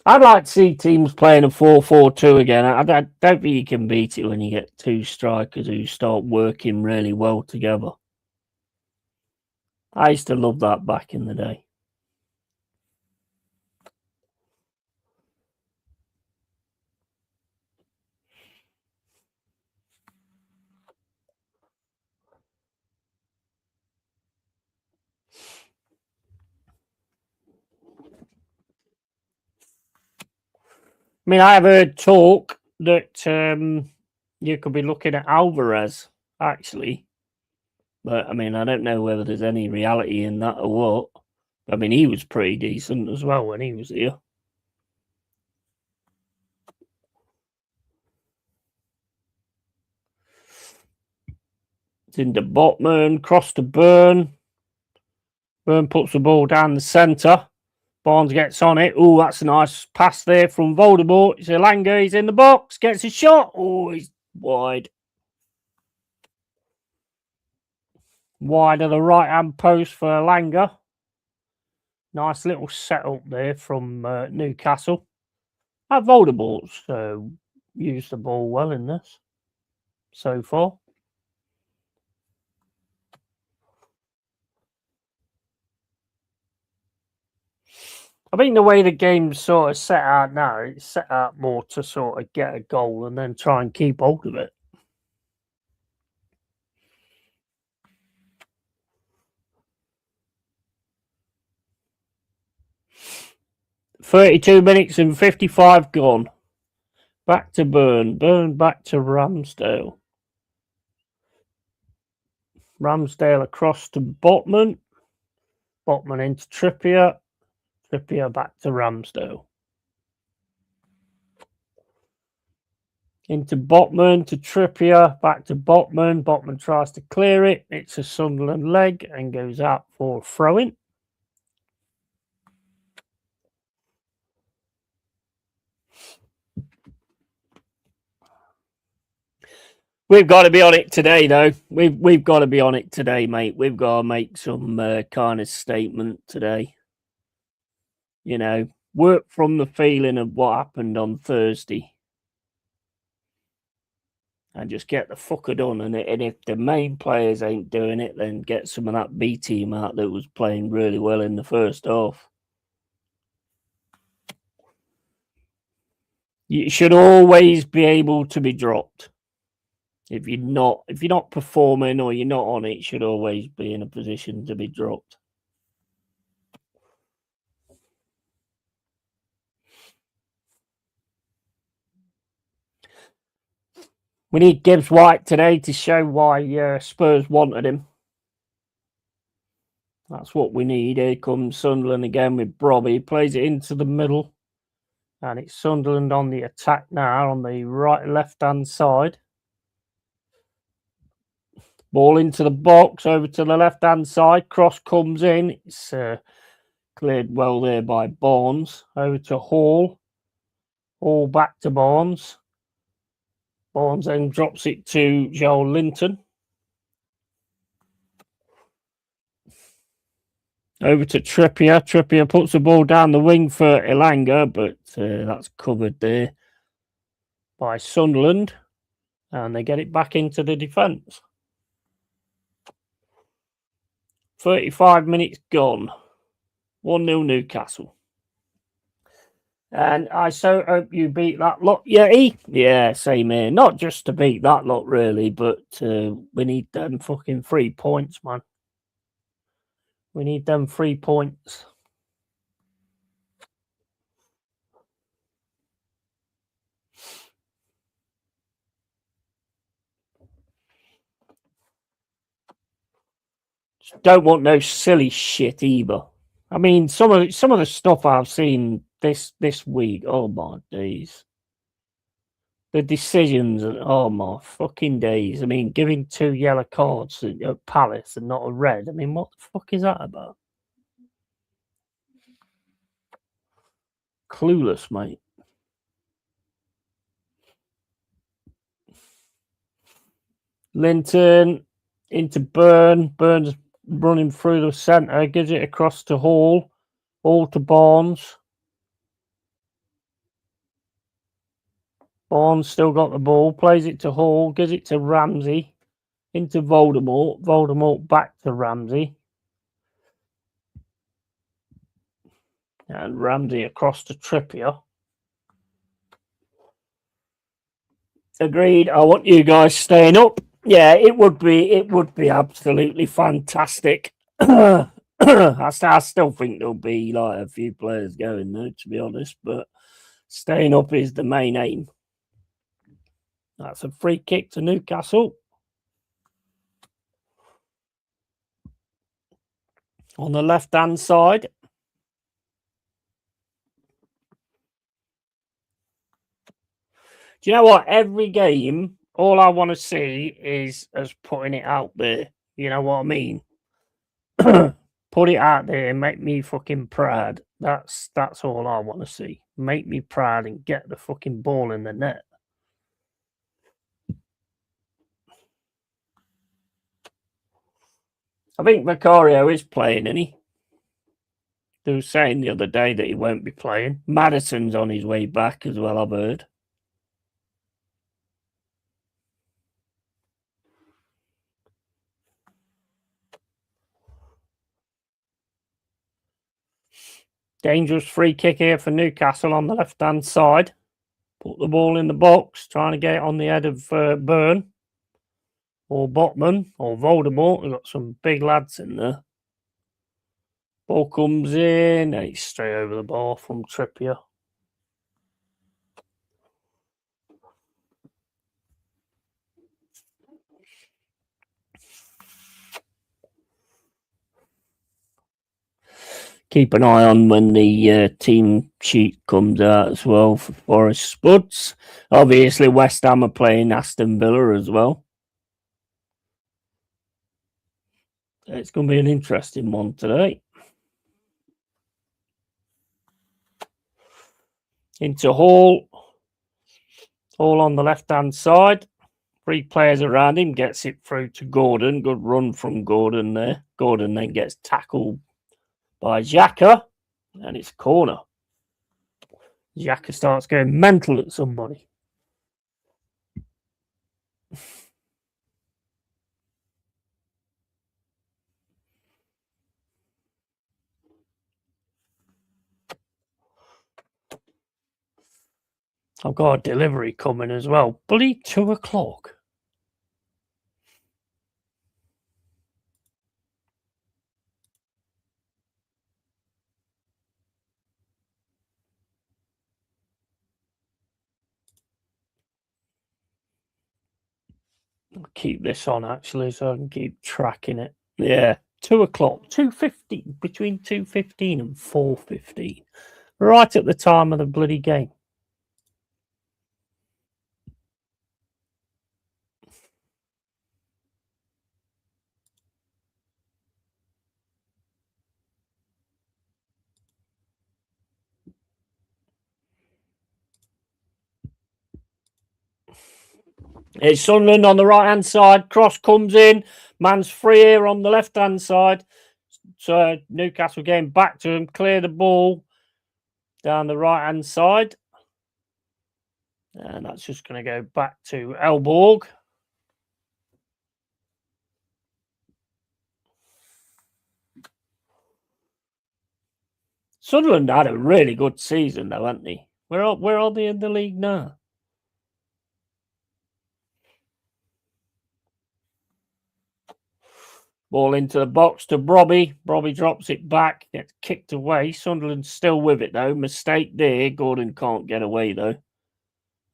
I'd like to see teams playing a 4-4-2 again. I don't think you can beat it when you get two strikers who start working really well together. I used to love that back in the day. I mean, I have heard talk that you could be looking at Alvarez, actually. But, I mean, I don't know whether there's any reality in that or what. I mean, he was pretty decent as well when he was here. It's into Botman, cross to Burn. Burn puts the ball down the centre. Barnes gets on it. Oh, that's a nice pass there from Voldemort. It's Elanga. He's in the box. Gets a shot. Oh, he's wide. Wide of the right-hand post for Elanga. Nice little setup there from Newcastle. Voldemort's used the ball well in this so far. I think the way the game's sort of set out now, it's set out more to sort of get a goal and then try and keep hold of it. £32 and 55 gone. Back to Burn. Burn back to Ramsdale. Ramsdale across to Botman. Botman into Trippier. Trippier back to Ramsdale. Into Botman to Trippier. Back to Botman. Botman tries to clear it. It's a Sunderland leg and goes out for a throw-in. We've got to be on it today, though. We've got to be on it today, mate. We've got to make some kind of statement today. You know, work from the feeling of what happened on Thursday. And just get the fucker done. And if the main players ain't doing it, then get some of that B team out that was playing really well in the first half. You should always be able to be dropped. If you're not performing or you're not on it, you should always be in a position to be dropped. We need Gibbs White today to show why Spurs wanted him. That's what we need. Here comes Sunderland again with Brobby. He plays it into the middle. And it's Sunderland on the attack now on the left-hand side. Ball into the box, over to the left-hand side. Cross comes in. It's cleared well there by Barnes. Over to Hall. Hall back to Barnes. Barnes then drops it to Joel Linton. Over to Trippier. Trippier puts the ball down the wing for Elanga, but that's covered there by Sunderland. And they get it back into the defence. 35 minutes gone. 1-0 Newcastle. And I so hope you beat that lot, Yeti. Yeah, same here. Not just to beat that lot, really, but we need them fucking 3 points, man. We need them 3 points. Don't want no silly shit either. I mean, some of the stuff I've seen this week. Oh my days! The decisions. Oh my fucking days! I mean, giving 2 yellow cards at Palace and not a red. I mean, what the fuck is that about? Clueless, mate. Linton into Burn. Burn's running through the centre, gives it across to Hall. Hall to Barnes. Barnes still got the ball, plays it to Hall, gives it to Ramsey. Into Voldemort. Voldemort back to Ramsey. And Ramsey across to Trippier. Agreed. I want you guys staying up. Yeah, it would be absolutely fantastic. I still think there'll be like a few players going there, to be honest, but staying up is the main aim. That's a free kick to Newcastle. On the left-hand side. Do you know what? Every game all I want to see is us putting it out there. You know what I mean? Put it out there and make me fucking proud. That's all I want to see. Make me proud and get the fucking ball in the net. I think Vicario is playing, isn't he? They were saying the other day that he won't be playing. Madison's on his way back as well, I've heard. Dangerous free kick here for Newcastle on the left-hand side. Put the ball in the box, trying to get it on the head of Byrne or Botman or Voldemort. We've got some big lads in there. Ball comes in, and it's straight over the bar from Trippier. Keep an eye on when the team sheet comes out as well for Forest Spuds. Obviously, West Ham are playing Aston Villa as well. It's going to be an interesting one today. Into Hall. Hall on the left-hand side. 3 players around him. Gets it through to Gordon. Good run from Gordon there. Gordon then gets tackled by Xhaka. And it's a corner. Xhaka starts going mental at somebody. I've got a delivery coming as well. Bloody 2 o'clock. I'll keep this on actually so I can keep tracking it. Yeah, 2 o'clock, 2:15, between 2:15 and 4:15. Right at the time of the bloody game. It's Sunderland on the right-hand side. Cross comes in. Man's free here on the left-hand side. So Newcastle getting back to him. Clear the ball down the right-hand side. And that's just going to go back to Elborg. Sunderland had a really good season, though, haven't they? Where are they in the league now? Ball into the box to Brobby. Brobby drops it back, gets kicked away. Sunderland's still with it, though. Mistake there. Gordon can't get away, though.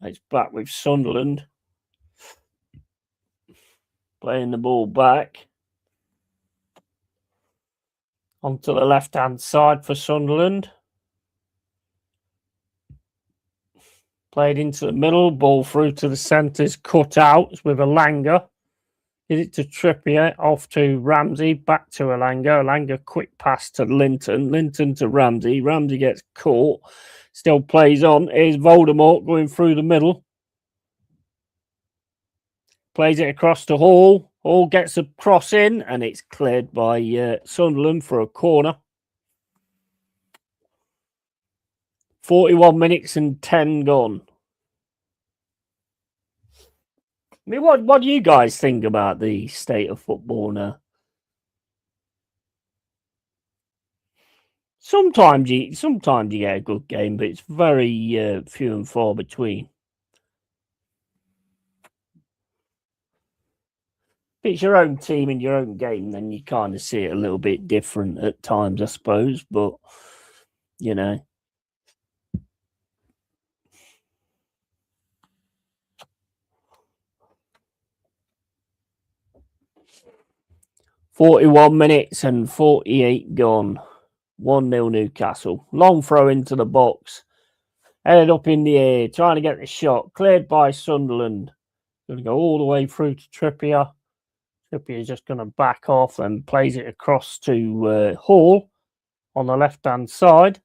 It's back with Sunderland. Playing the ball back. Onto the left-hand side for Sunderland. Played into the middle. Ball through to the centres. Cut out with Elanga. Did it to Trippier. Off to Ramsey. Back to Elanga. Elanga quick pass to Linton. Linton to Ramsey. Ramsey gets caught. Still plays on. Here's Voldemort going through the middle. Plays it across to Hall. Hall gets a cross in, and it's cleared by Sunderland for a corner. 41 minutes and 10 gone. I mean, what do you guys think about the state of football now? Sometimes you get a good game, but it's very few and far between. If it's your own team and your own game, then you kind of see it a little bit different at times, I suppose. But, you know. "41 minutes and 48 gone. 1-0 Newcastle. Long throw into the box. Headed up in the air, trying to get the shot. Cleared by Sunderland. Going to go all the way through to Trippier. Trippier is just going to back off and plays it across to Hall on the left-hand side.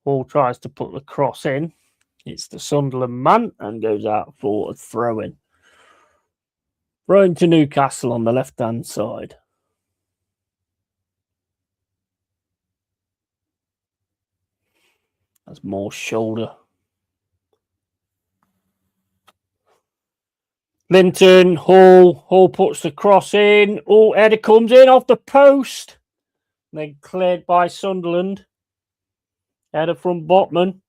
Hall tries to put the cross in. It's the Sunderland man and goes out for a throw-in. Throw-in to Newcastle on the left-hand side. That's more shoulder. Linton, Hall puts the cross in. Oh, header comes in off the post. Then cleared by Sunderland. Header from Botman.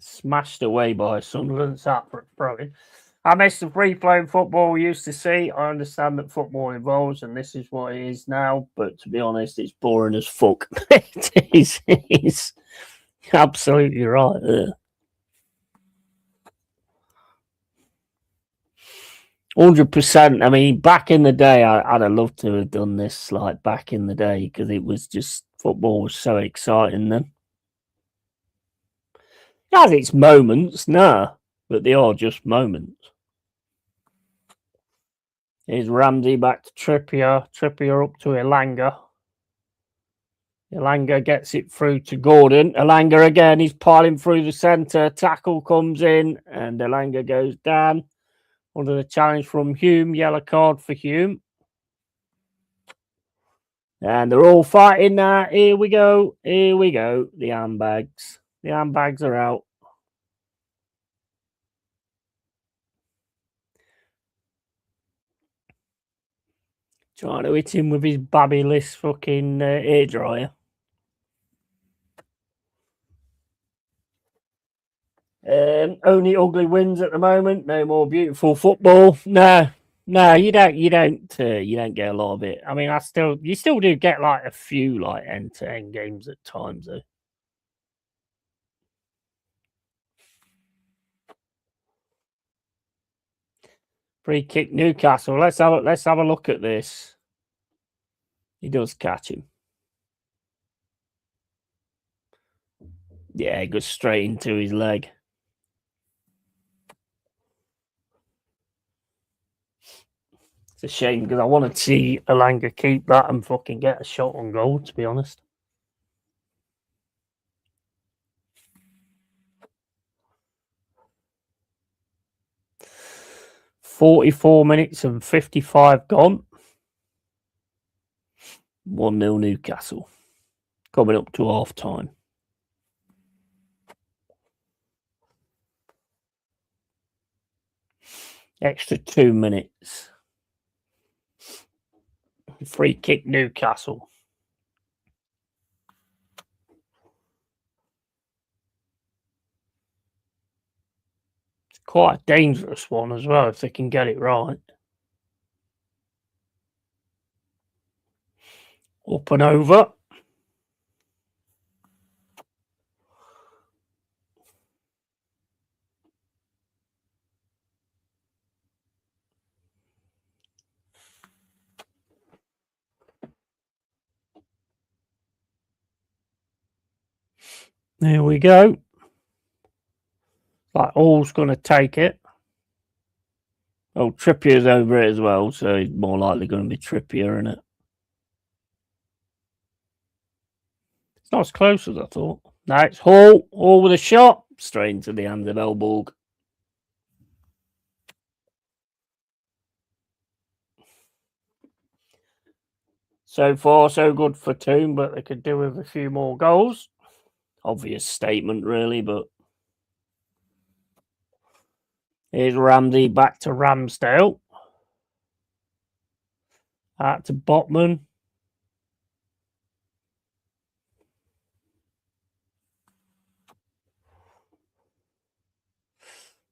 Smashed away by Sunderland. Separate throw-in. I miss the free-flowing football we used to see. I understand that football evolves, and this is what it is now. But to be honest, it's boring as fuck. It's absolutely right there. 100%. I mean, back in the day, I'd have loved to have done this, like back in the day, because it was just football was so exciting then. It has its moments, but they are just moments. Here's Ramsey back to Trippier. Trippier up to Elanga. Elanga gets it through to Gordon. Elanga again, he's piling through the centre. Tackle comes in and Elanga goes down. Under the challenge from Hume. Yellow card for Hume. And they're all fighting now. Here we go. Here we go. The handbags. The handbags are out. Trying to hit him with his babyless fucking hairdryer. Only ugly wins at the moment. No more beautiful football. No, you don't get a lot of it. I mean, you still do get like a few like end-to-end games at times though. Free kick Newcastle. Let's have a look at this. He does catch him. Yeah, it goes straight into his leg. It's a shame because I want to see Elanga keep that and fucking get a shot on goal, to be honest. "44 minutes and 55 gone. 1-0 Newcastle. Coming up to half time. Extra 2 minutes. Free kick Newcastle. It's quite a dangerous one as well if they can get it right. Up and over. There we go. Like Hall's going to take it. Oh, Trippier's over it as well, so he's more likely going to be Trippier, isn't it? It's not as close as I thought. Now it's Hall. Hall with a shot. Straight into the hands of Elborg. So far, so good for Toon, but they could do with a few more goals. Obvious statement, really, but here's Ramsey back to Ramsdale. Out to Botman.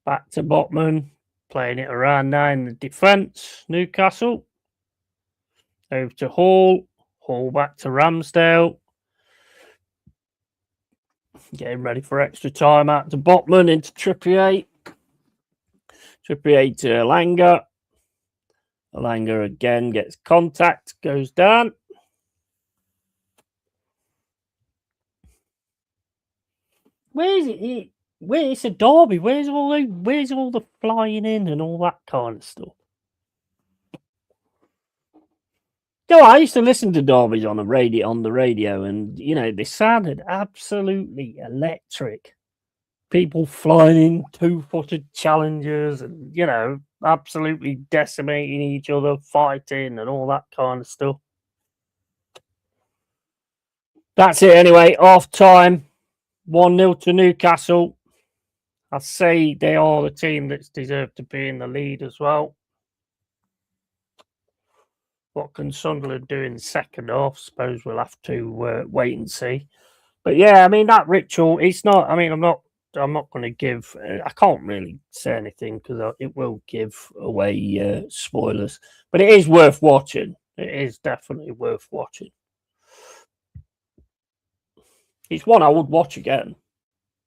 Back to Botman. Playing it around now in the defence. Newcastle. Over to Hall. Hall back to Ramsdale. Getting ready for extra time. Out to Botman. Into Trippier. Trippier to Elanga. Alanga again gets contact, goes down. Where is it? Where it's a derby? Where's all the flying in and all that kind of stuff? No, I used to listen to derbies on the radio, and they sounded absolutely electric. People flying in two-footed challengers, and absolutely decimating each other, fighting, and all that kind of stuff. That's it anyway. Half time, 1-0 to Newcastle. I say they are the team that's deserved to be in the lead as well. What can Sunderland do in the second half? Suppose we'll have to wait and see. But yeah, I mean that ritual. It's not. I mean, I'm not going to give. I can't really say anything because it will give away spoilers. But it is worth watching. It is definitely worth watching. It's one I would watch again.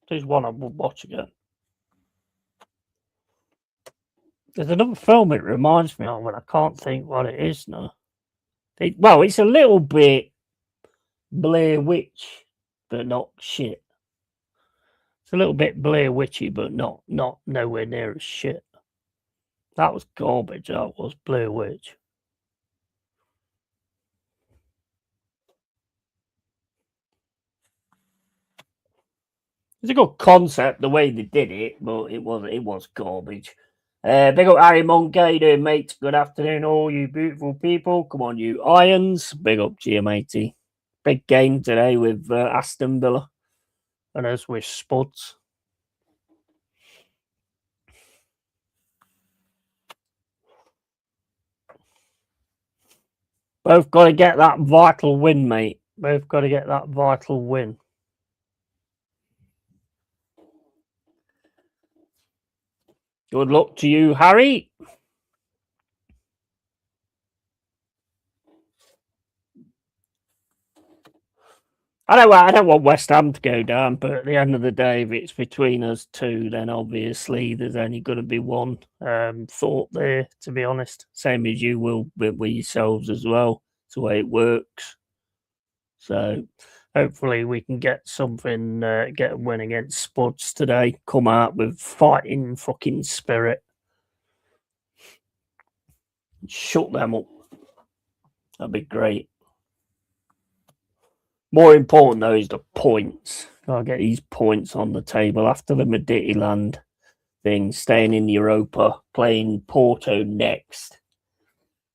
There's one I would watch again. There's another film it reminds me of, and I can't think what it is now. It's a little bit Blair Witch, but not shit. It's a little bit Blair Witchy, but not nowhere near as shit. That was garbage. That was Blair Witch. It's a good concept the way they did it, but it was garbage. Big up Harry Monk, how you doing, mate? Good afternoon, all you beautiful people. Come on, you irons. Big up to you, matey. Big game today with Aston Villa, and us with Spuds. Both got to get that vital win, mate. Both got to get that vital win. Good luck to you, Harry. I don't want West Ham to go down, but at the end of the day, if it's between us two, then obviously there's only going to be one thought there, to be honest. Same as you will with yourselves as well. It's the way it works. So hopefully we can get something, get a win against Spuds today. Come out with fighting fucking spirit. Shut them up. That'd be great. More important, though, is the points. I'll get these points on the table after the Midtjylland thing, staying in Europa, playing Porto next.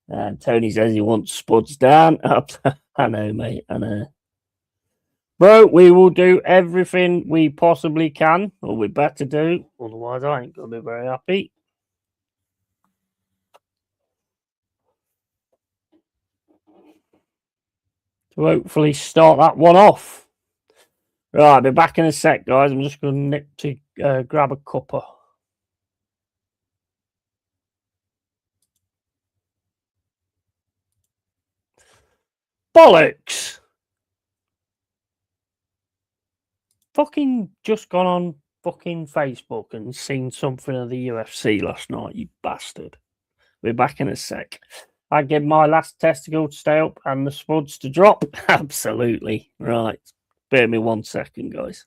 And Tony says he wants Spuds down. I know, mate, I know. Bro, we will do everything we possibly can, or we better do. Otherwise, I ain't going to be very happy. To hopefully start that one off. Right, I'll be back in a sec, guys. I'm just going to nip to grab a cuppa. Bollocks! Fucking just gone on fucking Facebook and seen something of the UFC last night, you bastard. We're back in a sec. I give my last testicle to stay up and the Spuds to drop. Absolutely. Right. Bear me 1 second, guys.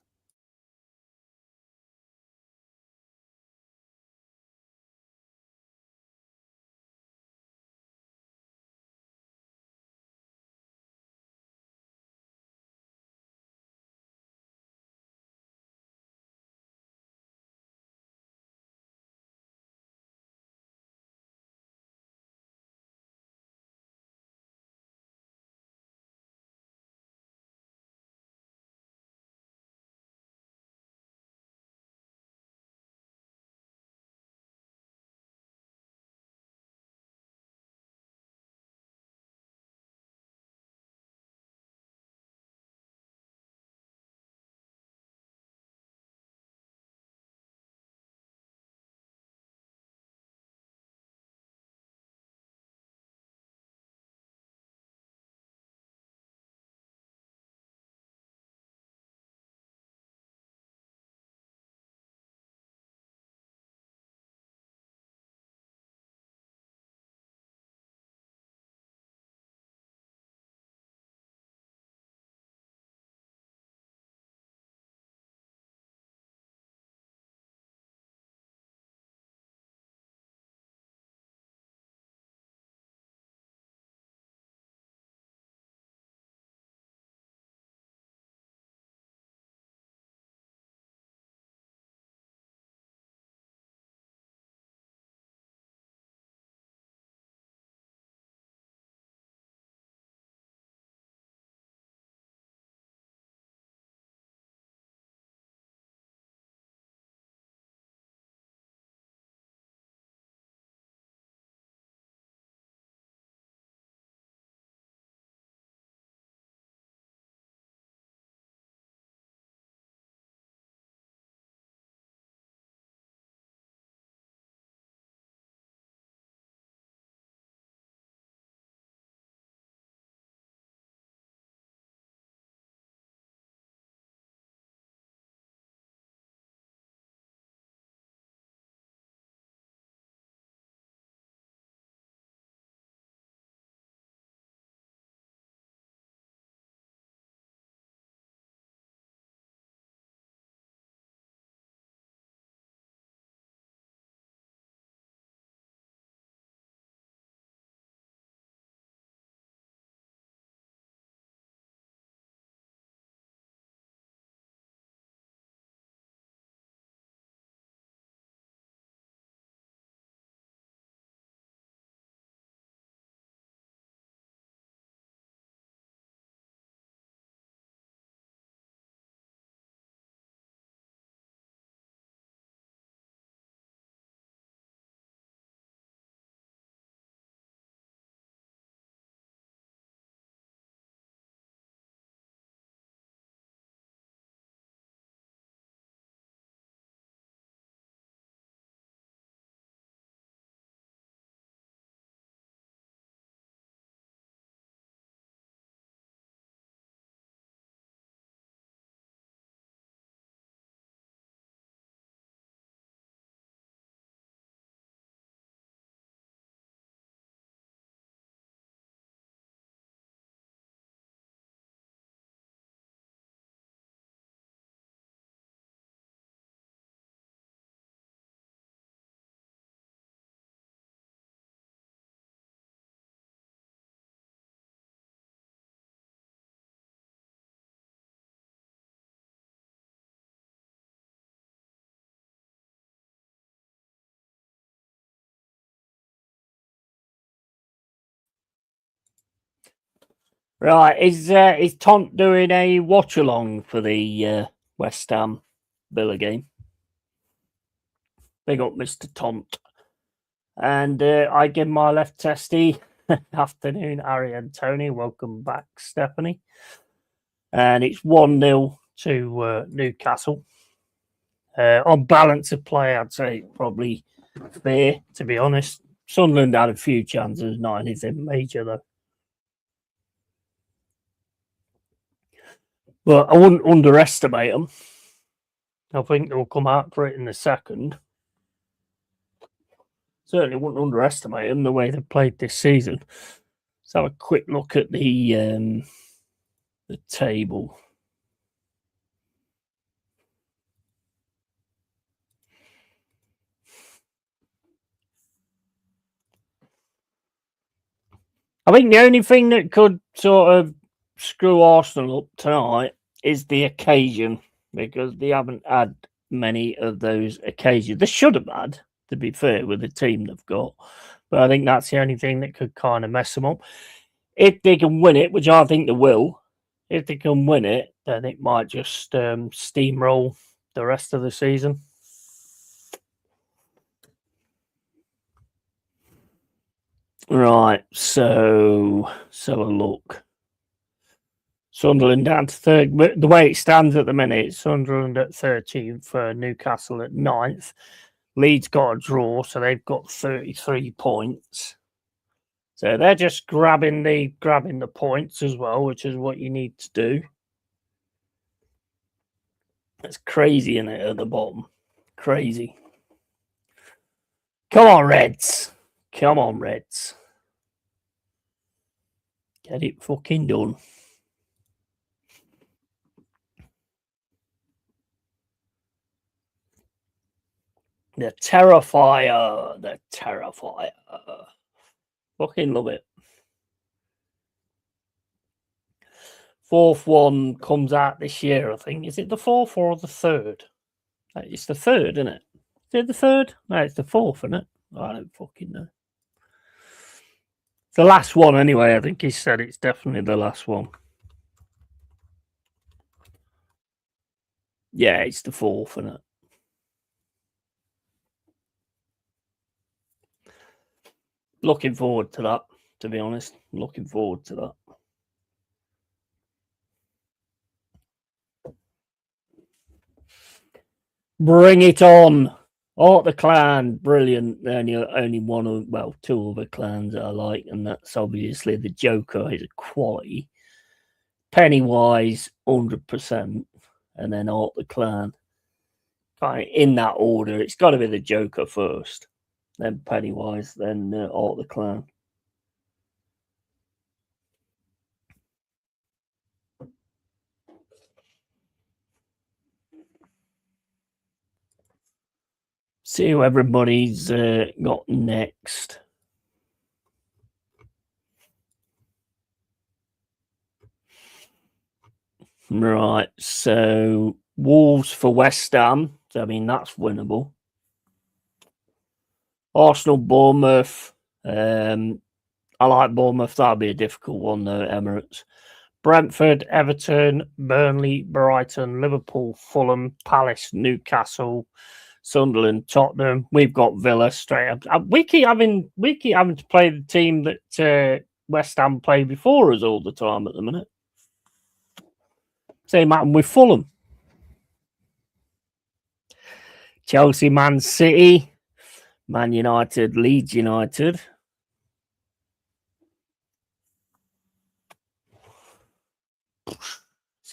Right, is Tont doing a watch along for the West Ham Villa game? Big up, Mr. Tont. And I give my left testy. Afternoon, Harry and Tony. Welcome back, Stephanie. And it's 1-0 to Newcastle. On balance of play, I'd say probably fair, to be honest. Sunderland had a few chances, not anything major, though. But I wouldn't underestimate them. I think they'll come out for it in the second. Certainly wouldn't underestimate them the way they've played this season. Let's have a quick look at the table. I think the only thing that could sort of screw Arsenal up tonight is the occasion, because they haven't had many of those occasions. They should have had, to be fair, with the team they've got. But I think that's the only thing that could kind of mess them up. If they can win it, which I think they will, if they can win it, then it might just steamroll the rest of the season. Right, so a look. Sunderland down to third. The way it stands at the minute, Sunderland at 13th, Newcastle at 9th. Leeds got a draw, so they've got 33 points. So they're just grabbing the points as well, which is what you need to do. That's crazy, isn't it, at the bottom? Crazy. Come on, Reds. Come on, Reds. Get it fucking done. The Terrifier. The Terrifier. Fucking love it. Fourth one comes out this year, I think. Is it the fourth or the third? It's the third, isn't it? Is it the third? No, it's the fourth, isn't it? I don't fucking know. The last one, anyway. I think he said it's definitely the last one. Yeah, it's the fourth, isn't it? Looking forward to that, to be honest. Looking forward to that. Bring it on. Art the Clan, brilliant. Only one of, well, two other clans that I like, and that's obviously the Joker is a quality. Pennywise, 100%, and then Art the Clan. Kind of in that order. It's got to be the Joker first, then Pennywise, then Art the Clan. See who everybody's got next. Right, so Wolves for West Ham. I mean, that's winnable. Arsenal, Bournemouth. I like Bournemouth. That'll be a difficult one, though, Emirates. Brentford, Everton, Burnley, Brighton, Liverpool, Fulham, Palace, Newcastle, Sunderland, Tottenham. We've got Villa straight up. We keep having to play the team that West Ham play before us all the time at the minute. Same happened with Fulham. Chelsea, Man City, Man United, Leeds United.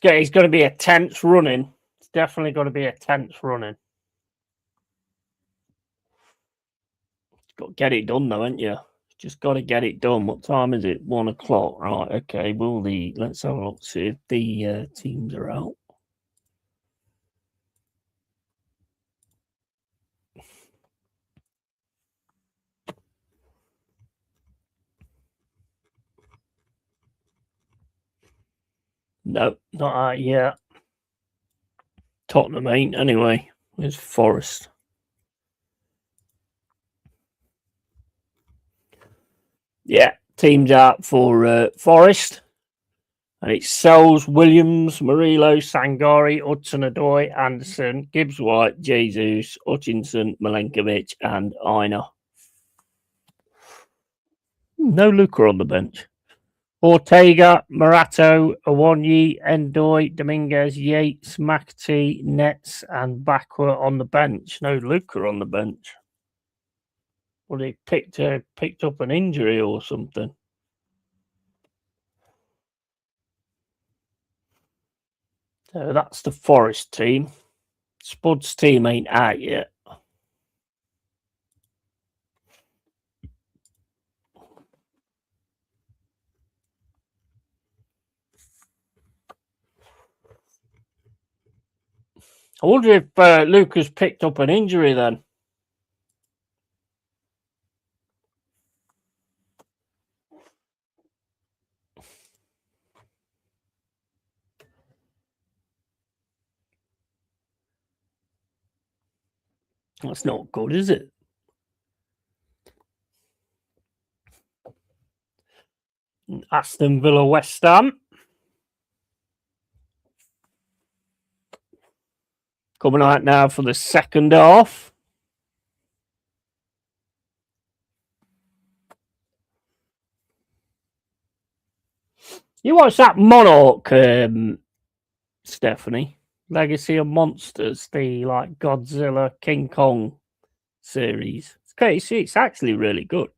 It's going to be a tense running. It's definitely going to be a tense running. Got to get it done, though, ain't you? Just got to get it done. What time is it? 1 o'clock. Right, okay. Let's have a look, see if the teams are out. No, not out yet. Tottenham ain't, anyway. Where's Forest? Yeah, teams out for Forest. And it's Sells, Williams, Murillo, Sangari, Hudson-Odoi, Anderson, Gibbs-White, Jesus, Hutchinson, Milenkovic, and Aina. No Luca on the bench. Ortega, Morato, Awonyi, Endoy, Dominguez, Yates, McAtee, Nets, and Bakwa on the bench. No Luca on the bench. Well, he picked up an injury or something. So that's the Forest team. Spud's team ain't out yet. I wonder if Lucas picked up an injury then. That's not good, is it? Aston Villa, West Ham. Coming out now for the second half. You watch that Monarch, Stephanie? Legacy of Monsters, the like Godzilla, King Kong series. It's crazy. It's actually really good.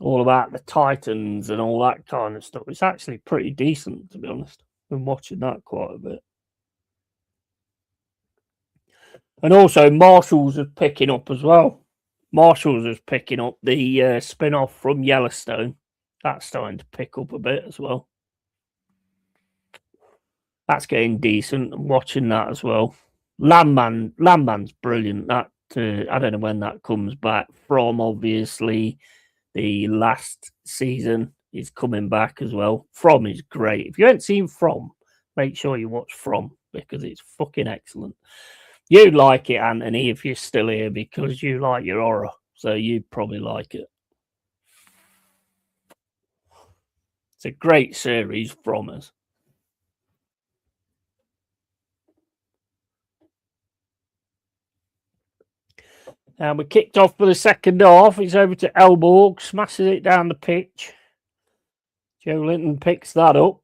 All about the Titans and all that kind of stuff. It's actually pretty decent, to be honest. I've been watching that quite a bit. And also, Marshall's is picking up as well. Marshall's is picking up the spin-off from Yellowstone. That's starting to pick up a bit as well. That's getting decent. I'm watching that as well. Landman's brilliant. That I don't know when that comes back from. Obviously, the last season is coming back as well. From is great. If you haven't seen From, make sure you watch From because it's fucking excellent. You'd like it, Anthony, if you're still here because you like your horror. So you'd probably like it. It's a great series from us. And we kicked off for the second half. It's over to Elborg, smashes it down the pitch. Joe Linton picks that up,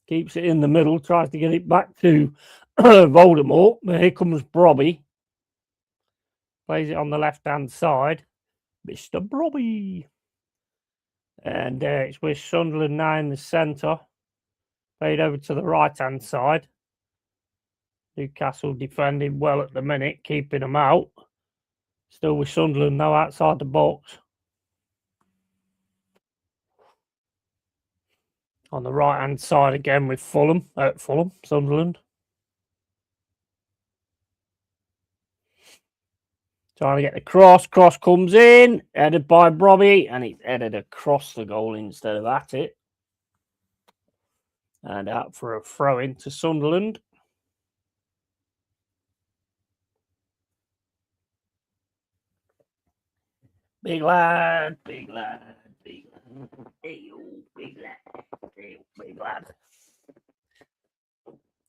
keeps it in the middle, tries to get it back to Voldemort. But here comes Brobby. Plays it on the left-hand side. Mr. Brobby. And it's with Sunderland now in the centre. Played over to the right-hand side. Newcastle defending well at the minute, keeping them out. Still with Sunderland now outside the box. On the right-hand side again with Sunderland. Trying to get the cross. Cross comes in, headed by Brobby, and it's headed across the goal instead of at it. And out for a throw into Sunderland. Big lad, big lad, big lad. Hey, big lad, hey, big lad.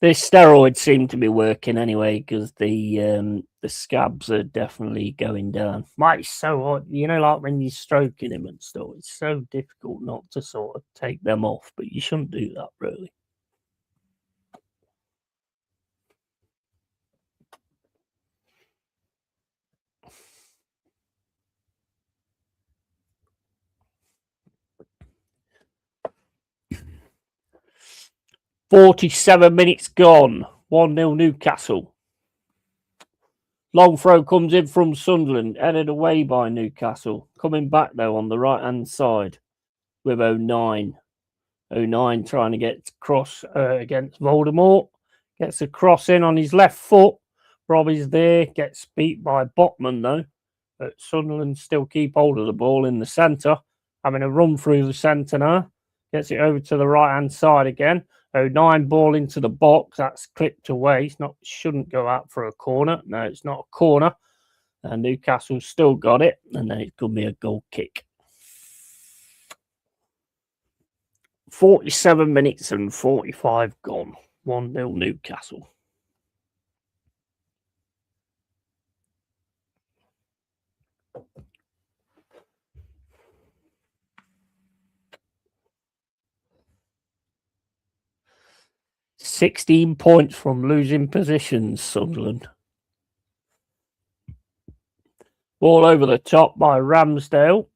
This steroid seemed to be working anyway because the scabs are definitely going down. Mike's so hot, like when you're stroking him and stuff. It's so difficult not to sort of take them off, but you shouldn't do that really. "47 minutes gone. 1-0 Newcastle. Long throw comes in from Sunderland, headed away by Newcastle. Coming back, though, on the right-hand side with 09. 09 trying to get cross against Voldemort. Gets a cross in on his left foot. Robbie's there. Gets beat by Botman, though. But Sunderland still keep hold of the ball in the centre. Having a run through the centre now. Gets it over to the right-hand side again. 09 ball into the box. That's clipped away. Shouldn't go out for a corner. No, it's not a corner. And Newcastle still got it. And then it's going to be a goal kick. 47 minutes and 45 gone. 1-0 Newcastle. $16 points from losing positions, Sunderland. Ball over the top by Ramsdale.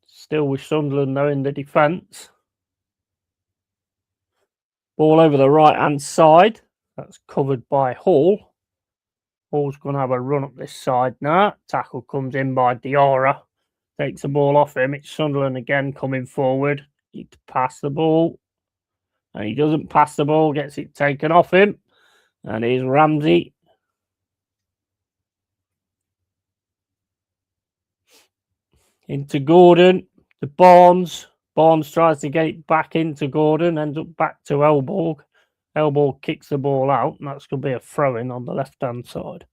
Still with Sunderland though in the defence. Ball over the right-hand side. That's covered by Hall. Hall's going to have a run up this side now. Tackle comes in by Diarra. Takes the ball off him. It's Sunderland again coming forward. Need to pass the ball. And he doesn't pass the ball. Gets it taken off him. And here's Ramsey. Into Gordon. To Barnes. Barnes tries to get it back into Gordon. Ends up back to Elborg. Elborg kicks the ball out. And that's going to be a throw-in on the left-hand side.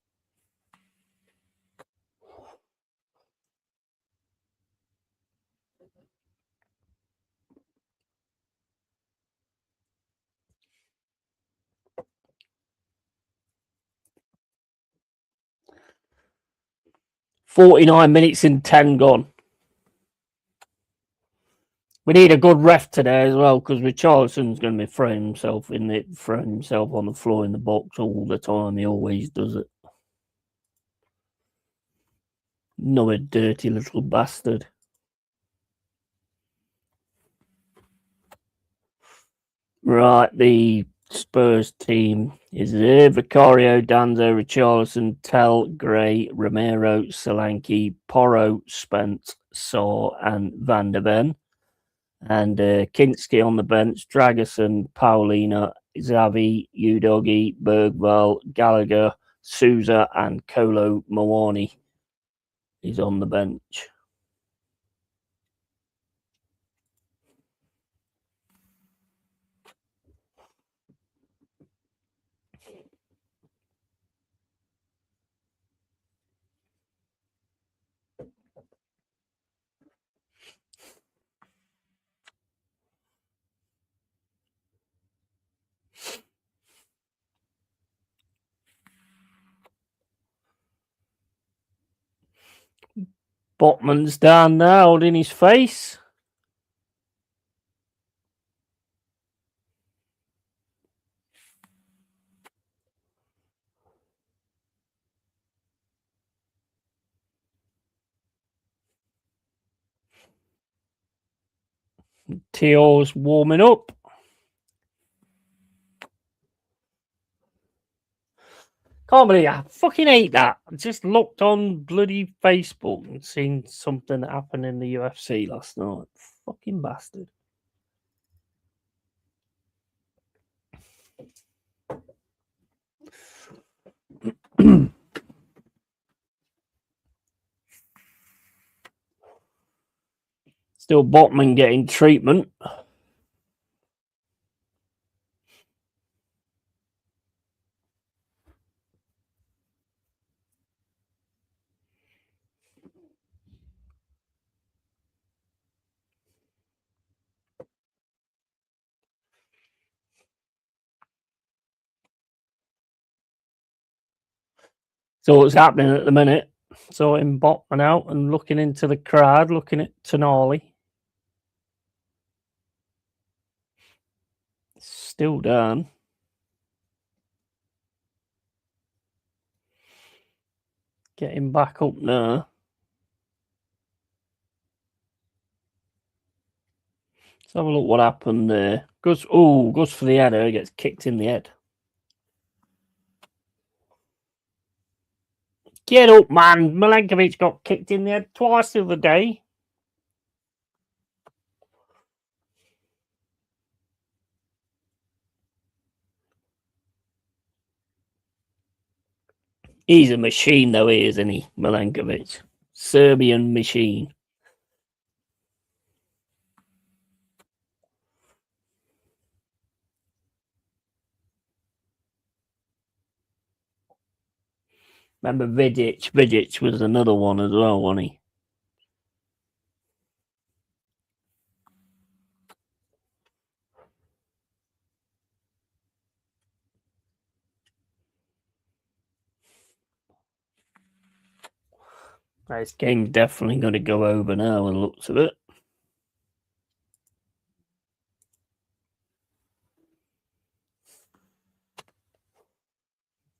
"49 minutes and 10 gone. We need a good ref today as well, because Richarlison's going to be throwing himself on the floor in the box all the time. He always does it. Another dirty little bastard. Right, the Spurs team is there. Vicario, Danzo, Richarlison, Tell, Gray, Romero, Solanke, Porro, Spence, Saw, and Van der Ven. And Kinski on the bench, Dragerson, Paulina, Xavi, Udogi, Bergval, Gallagher, Souza, and Kolo Moani is on the bench. Botman's down there holding his face. Teal's warming up. Can't believe I fucking hate that. I just looked on bloody Facebook and seen something that happened in the UFC last night. Fucking bastard. Still Botman getting treatment. So what's happening at the minute? So him Botman out and looking into the crowd, looking at Tonali. Still down. Getting back up now. Let's have a look what happened there. Goes for the header. He gets kicked in the head. Get up, man. Milenkovic got kicked in the head twice the other day. He's a machine, though, isn't he, Milenkovic? Serbian machine. Remember Vidic? Vidic was another one as well, wasn't he? This game's definitely going to go over now, and looks of it.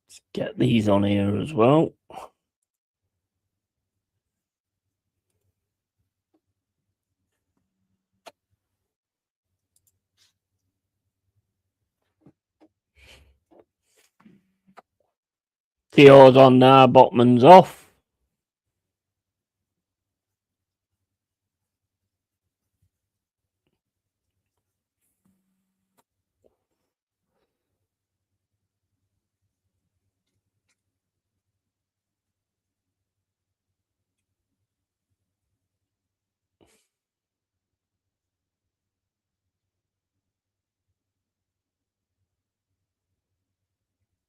Let's get these on here as well. Theo's on now, Botman's off.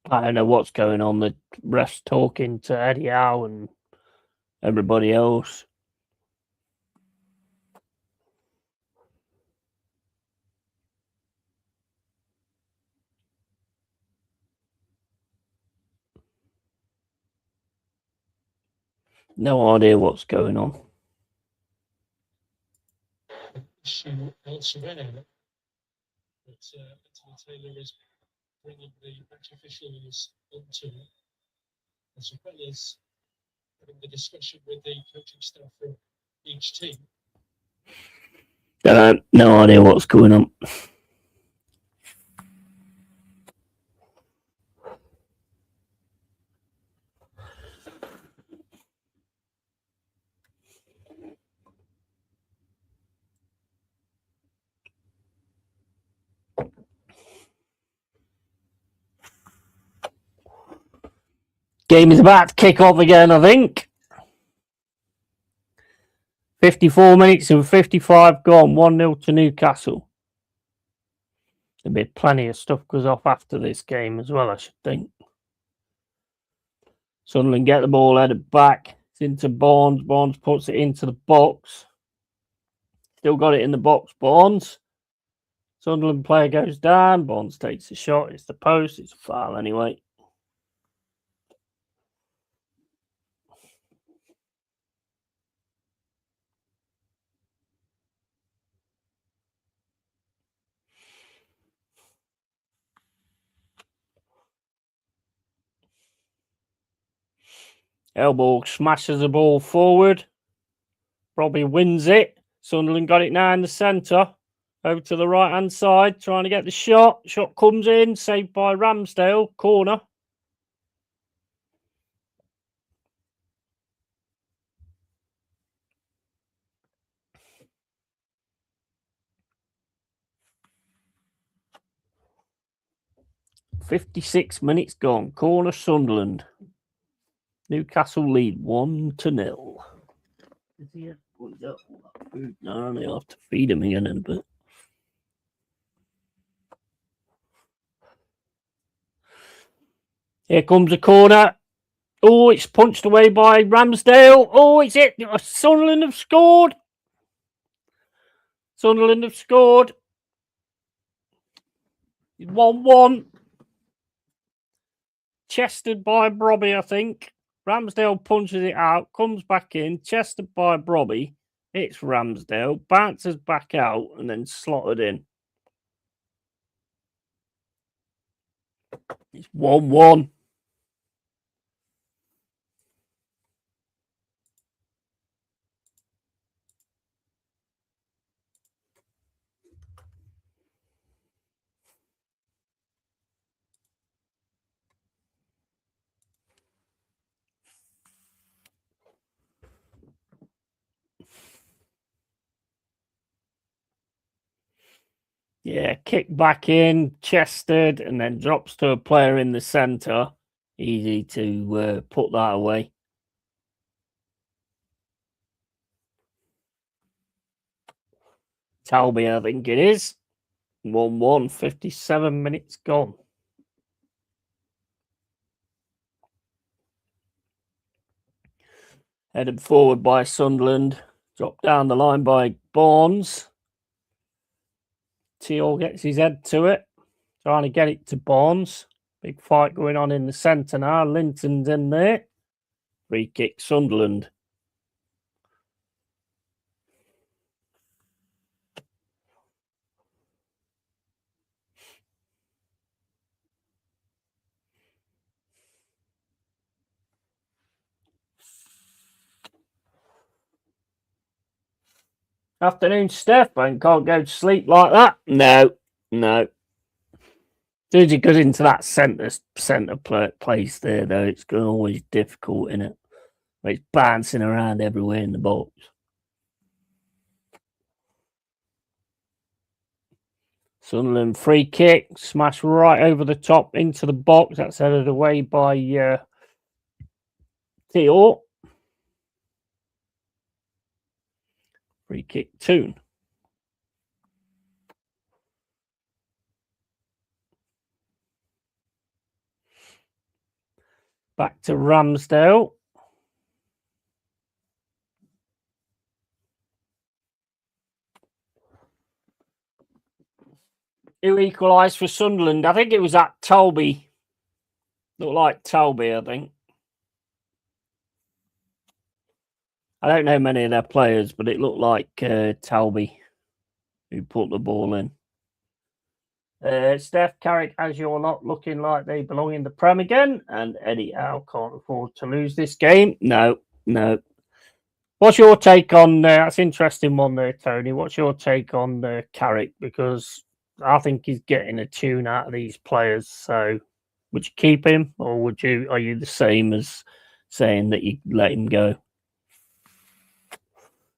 I don't know what's going on. The ref's talking to Eddie Howe and everybody else. No idea what's going on. Issue elsewhere, but Anthony Taylor is bringing the match officials onto it. As well as having the discussion with the coaching staff from each team. No idea what's going on. Game is about to kick off again, I think. 54 minutes and 55 gone. 1-0 to Newcastle. There'll be plenty of stuff goes off after this game as well, I should think. Sunderland get the ball headed back. It's into Barnes. Barnes puts it into the box. Still got it in the box, Barnes. Sunderland player goes down. Barnes takes a shot. It's the post. It's a foul anyway. Elbow smashes the ball forward. Robbie wins it. Sunderland got it now in the centre. Over to the right-hand side, trying to get the shot. Shot comes in, saved by Ramsdale. Corner. "56 minutes gone. Corner Sunderland. Newcastle lead 1-0. Is he at? No, they'll have to feed him again in a bit. Here comes a corner. Oh, it's punched away by Ramsdale. Oh, it's it. Sunderland have scored. Sunderland have scored. 1-1. Chested by Robbie, I think. Ramsdale punches it out, comes back in, chested by Robbie. It's Ramsdale, bounces back out, and then slotted in. It's 1-1. Yeah, kick back in, chested, and then drops to a player in the centre. Easy to put that away. Talby, I think it is. 1-1, 57 minutes gone. Headed forward by Sunderland. Dropped down the line by Barnes. Teal gets his head to it. Trying to get it to Barnes. Big fight going on in the centre now. Linton's in there. Free kick Sunderland. Afternoon, Steph. I can't go to sleep like that. No. As soon as it goes into that centre place there, though, it's always difficult, isn't it? It's bouncing around everywhere in the box. Sunderland free kick, smash right over the top into the box. That's headed away by Theo. Free kick, Toon. Back to Ramsdale. Who equalised for Sunderland? I think it was that Tolby. Looked like Tolby, I think. I don't know many of their players, but it looked like Tolby who put the ball in. Steph, Carrick, as you're not looking like they belong in the Prem again, and Eddie Howe can't afford to lose this game. No. What's your take on that's an interesting one there, Tony? What's your take on Carrick? Because I think he's getting a tune out of these players. So would you keep him, or are you the same as saying that you let him go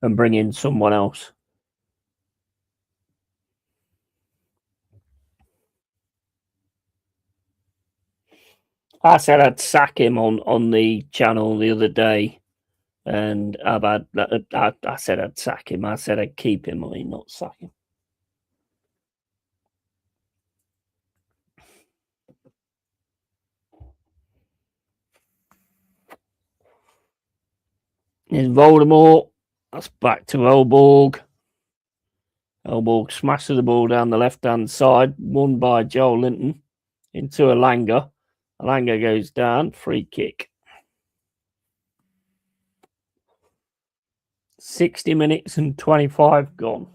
and bring in someone else? I said I'd sack him on the channel the other day. And I said I'd sack him. I said I'd keep him, not sack him. Here's Voldemort. That's back to Elborg. Elborg smashes the ball down the left-hand side, won by Joel Linton into Alanga. Alanga goes down, free kick. 60 minutes and 25 gone.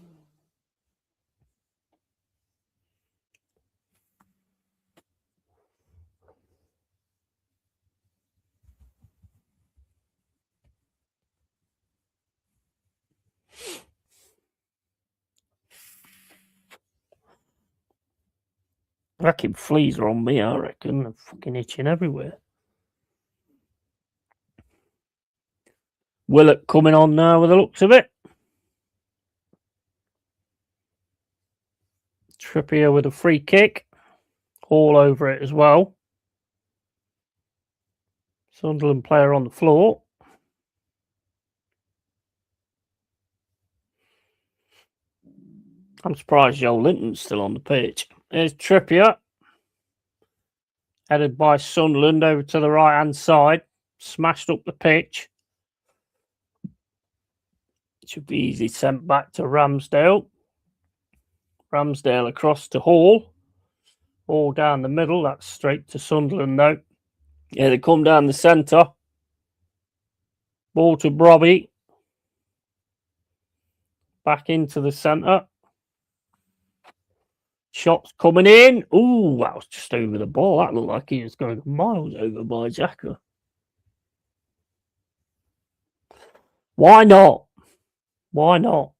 I reckon fleas are on me, I reckon. They're fucking itching everywhere. Willock coming on now with the looks of it. Trippier with a free kick. All over it as well. Sunderland player on the floor. I'm surprised Joel Linton's still on the pitch. There's Trippier. Headed by Sunderland over to the right-hand side. Smashed up the pitch. Should be easy sent back to Ramsdale. Ramsdale across to Hall. All down the middle. That's straight to Sunderland though. Yeah, they come down the centre. Ball to Brobby. Back into the centre. Shots coming in. Ooh, that was just over the ball. That looked like he was going miles over by Xhaka. Why not? Why not?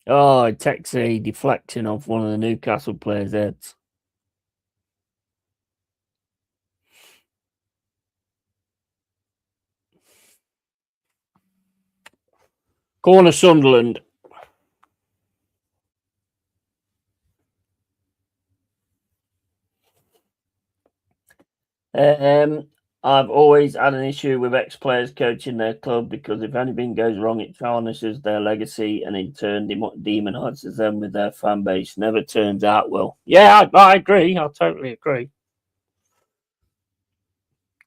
Oh, it takes a deflection off one of the Newcastle players' heads. Corner Sunderland. I've always had an issue with ex-players coaching their club because if anything goes wrong, it tarnishes their legacy and in turn demonizes them with their fan base. Never turns out well. Yeah, I agree. I totally agree.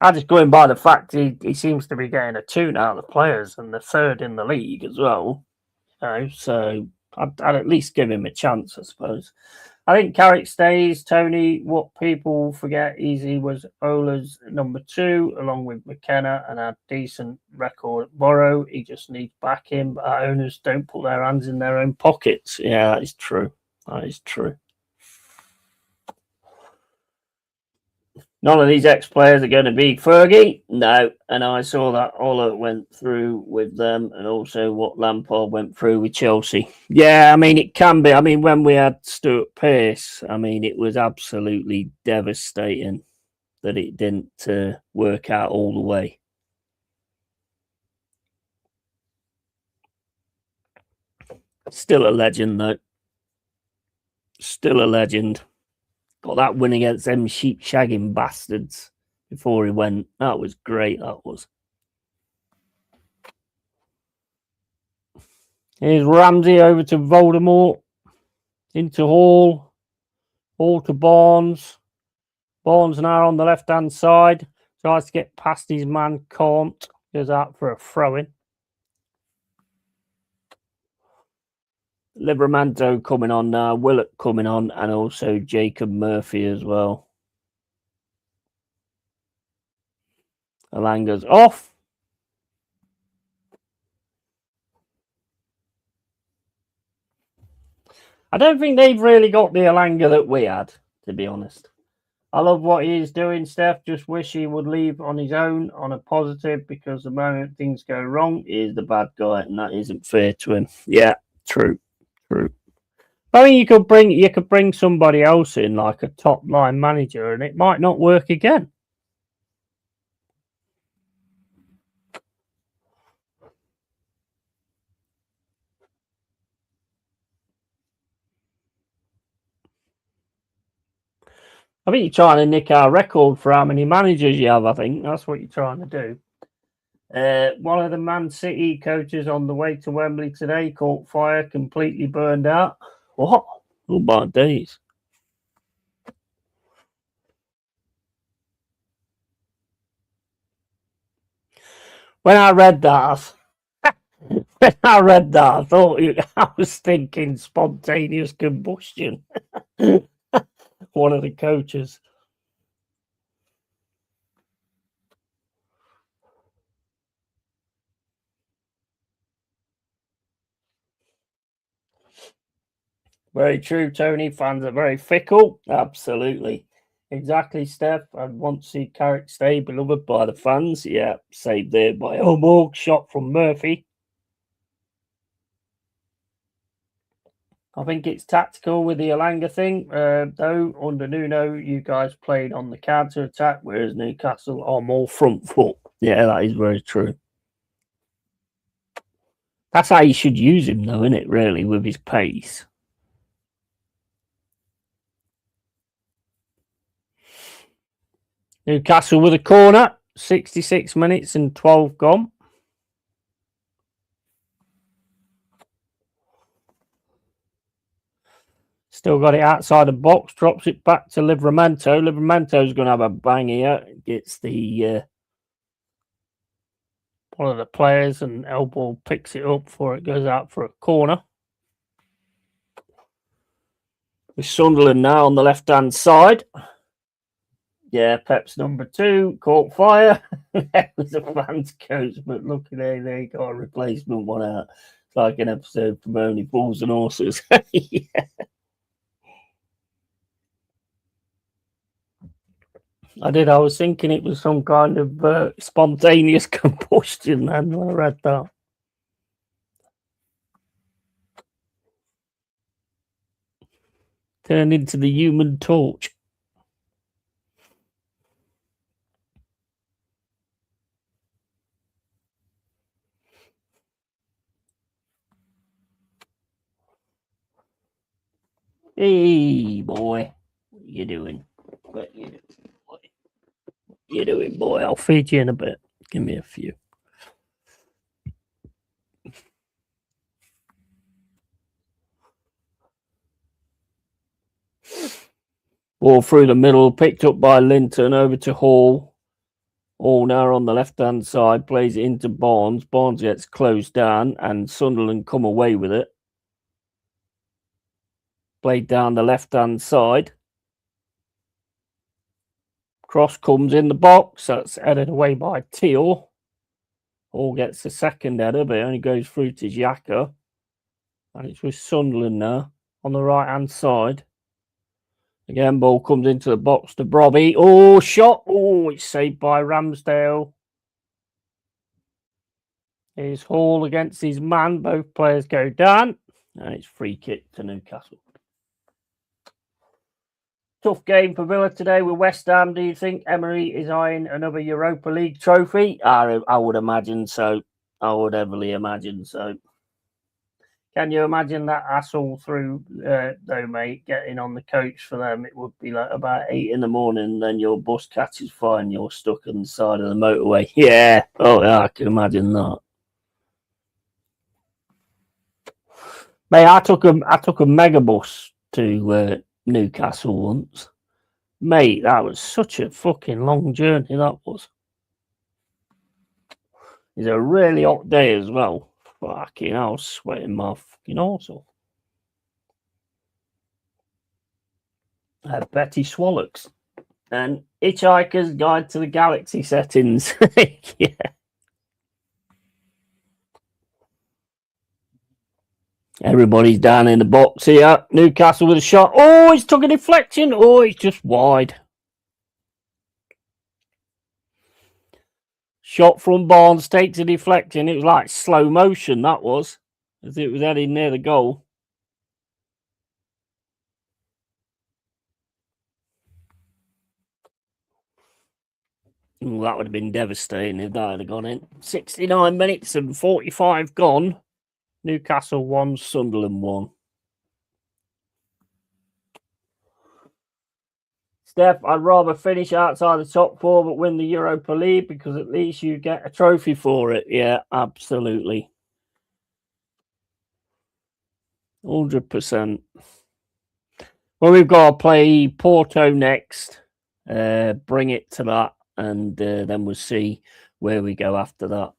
I'm just going by the fact he seems to be getting a tune out of the players and the third in the league as well. So I'd at least give him a chance, I suppose. I think Carrick stays. Tony, what people forget is he was Ola's number 2, along with McKenna, and had decent record at Borough. He just needs backing, but our owners don't put their hands in their own pockets. Yeah, that is true. That is true. None of these ex-players are going to be Fergie. No. And I saw that Ola went through with them and also what Lampard went through with Chelsea. Yeah, I mean, it can be. I mean, when we had Stuart Pearce, I mean, it was absolutely devastating that it didn't work out all the way. Still a legend, though. Still a legend. Got that win against them sheep shagging bastards before he went. That was great, that was. Here's Ramsey over to Voldemort. Into Hall. Hall to Barnes. Barnes now on the left-hand side. Tries to get past his man. Can't. Goes out for a throw-in. Livramento coming on now. Willett coming on. And also Jacob Murphy as well. Alanga's off. I don't think they've really got the Alanga that we had, to be honest. I love what he is doing, Steph. Just wish he would leave on his own on a positive, because the moment things go wrong, he is the bad guy, and that isn't fair to him. Yeah, true. I mean, you could bring somebody else in, like a top line manager, and it might not work again. I think you're trying to nick our record for how many managers you have. I think that's what you're trying to do. One of the Man City coaches on the way to Wembley today caught fire, completely burned out. What? Oh, my days. When I read that, I thought I was thinking spontaneous combustion. One of the coaches. Very true, Tony. Fans are very fickle. Absolutely. Exactly, Steph. I'd want to see Carrick stay beloved by the fans. Yeah, saved there by Elmore. Shot from Murphy. I think it's tactical with the Alanga thing. Though, under Nuno, you guys played on the counter-attack, whereas Newcastle are more front foot. Yeah, that is very true. That's how you should use him, though, isn't it, really, with his pace? Newcastle with a corner. 66 minutes and 12 gone. Still got it outside the box. Drops it back to Livramento. Livramento's going to have a bang here. Gets the one of the players, and Elbow picks it up before it goes out for a corner. With Sunderland now on the left-hand side. Yeah, Pep's number 2 caught fire. That was a fan's coach, but look at there, they got a replacement one out. It's like an episode from Only Fools and Horses. Yeah. I was thinking it was some kind of spontaneous combustion then when I read that. Turned into the Human Torch. Hey, boy. What are you doing? What you doing, boy? What you doing, boy? I'll feed you in a bit. Give me a few. Ball through the middle, picked up by Linton, over to Hall. Hall now on the left-hand side, plays it into Barnes. Barnes gets closed down, and Sunderland come away with it. Played down the left-hand side. Cross comes in the box. That's headed away by Teal. Hall gets the second header, but it only goes through to Xhaka. And it's with Sunderland now on the right-hand side. Again, ball comes into the box to Brobby. Oh, shot. Oh, it's saved by Ramsdale. Here's Hall against his man. Both players go down. And it's free kick to Newcastle. Tough game for Villa today with West Ham. Do you think Emery is eyeing another Europa League trophy? I would imagine so. I would heavily imagine so. Can you imagine that hassle through, though, mate, getting on the coach for them? It would be like about 8 in the morning, then your bus catches fire and you're stuck on the side of the motorway. Yeah. Oh, yeah, I can imagine that. Mate, I took a megabus to Newcastle once. Mate, that was such a fucking long journey, that was. It's a really hot day as well. Fucking hell, sweating my fucking arse off. Betty Swallocks and Hitchhiker's Guide to the Galaxy settings. Yeah. Everybody's down in the box here. Newcastle with a shot. Oh, he's took a deflection. Oh, it's just wide. Shot from Barnes, takes a deflection. It was like slow motion, that was, as it was heading near the goal. Ooh, that would have been devastating if that had gone in. 69 minutes and 45 gone. Newcastle 1, Sunderland 1. Steph, I'd rather finish outside the top 4 but win the Europa League because at least you get a trophy for it. Yeah, absolutely. 100%. Well, we've got to play Porto next. Bring it to that, and then we'll see where we go after that.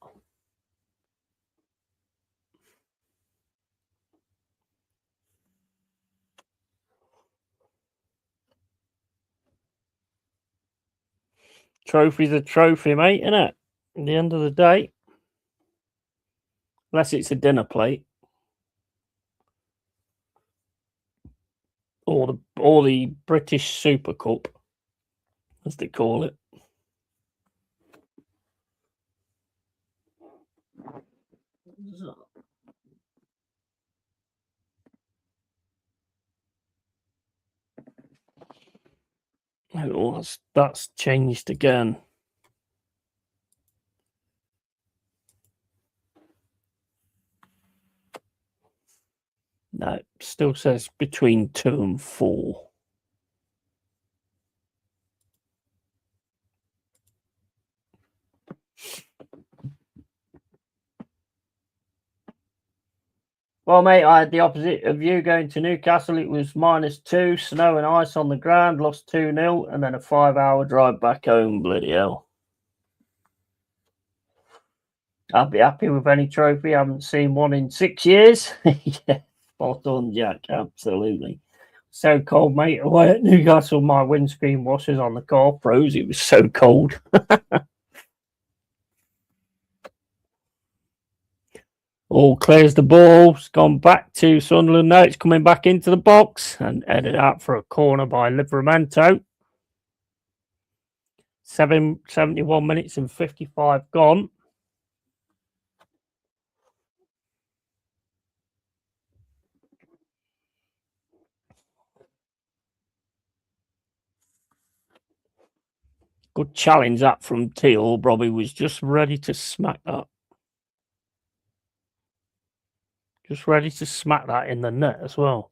Trophy's a trophy, mate, isn't it? At the end of the day. Unless it's a dinner plate. Or the British Super Cup, as they call it. Oh, that's changed again. No, it still says between 2 and 4. Well, mate, I had the opposite of you going to Newcastle. It was -2, snow and ice on the ground, lost 2-0, and then a 5-hour drive back home. Bloody hell. I'd be happy with any trophy. I haven't seen one in 6 years. Yeah, spot on, Jack. Absolutely. So cold, mate. Away at Newcastle, my windscreen washers on the car froze. It was so cold. All clears the ball. It's gone back to Sunderland. Now it's coming back into the box and headed out for a corner by Livramento. 71 minutes and 55 gone. Good challenge that from Teal. Robbie was just ready to smack that. Just ready to smack that in the net as well.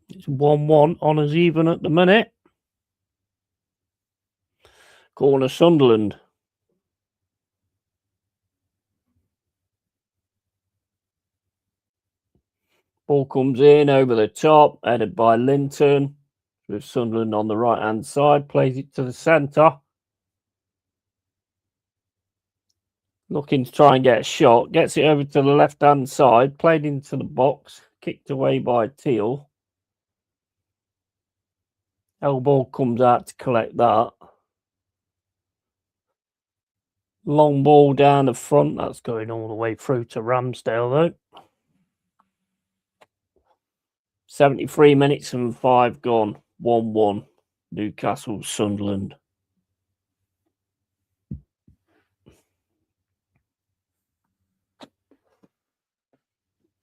It's 1-1, honours even at the minute. Corner Sunderland. Ball comes in over the top, headed by Linton. With Sunderland on the right-hand side, plays it to the centre. Looking to try and get a shot. Gets it over to the left-hand side. Played into the box. Kicked away by Teal. Elbow comes out to collect that. Long ball down the front. That's going all the way through to Ramsdale, though. 73 minutes and 5 gone. 1-1. Newcastle Sunderland.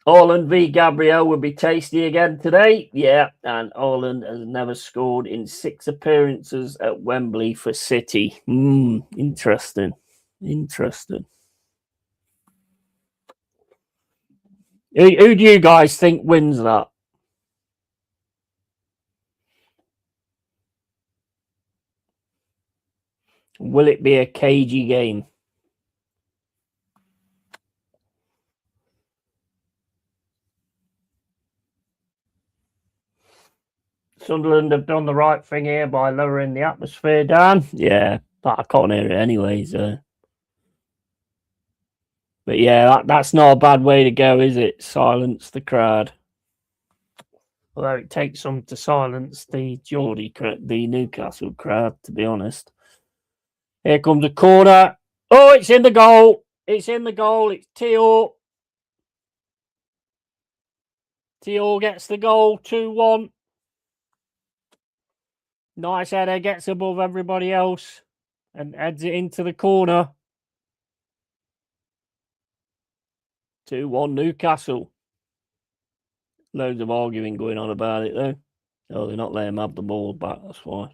Haaland v Gabriel will be tasty again today. Yeah, and Haaland has never scored in 6 appearances at Wembley for City. Interesting. Interesting. Who do you guys think wins that? Will it be a cagey game? Sunderland have done the right thing here by lowering the atmosphere down. Yeah, but I can't hear it anyway, so. But yeah, that's not a bad way to go, is it? Silence the crowd. Although it takes some to silence the Newcastle crowd, to be honest. Here comes a corner. Oh, it's in the goal. It's in the goal. It's Teo. Teo gets the goal. 2-1. Nice header. Gets above everybody else and heads it into the corner. 2-1 Newcastle. Loads of arguing going on about it, though. Oh, they're not letting him have the ball back. That's why.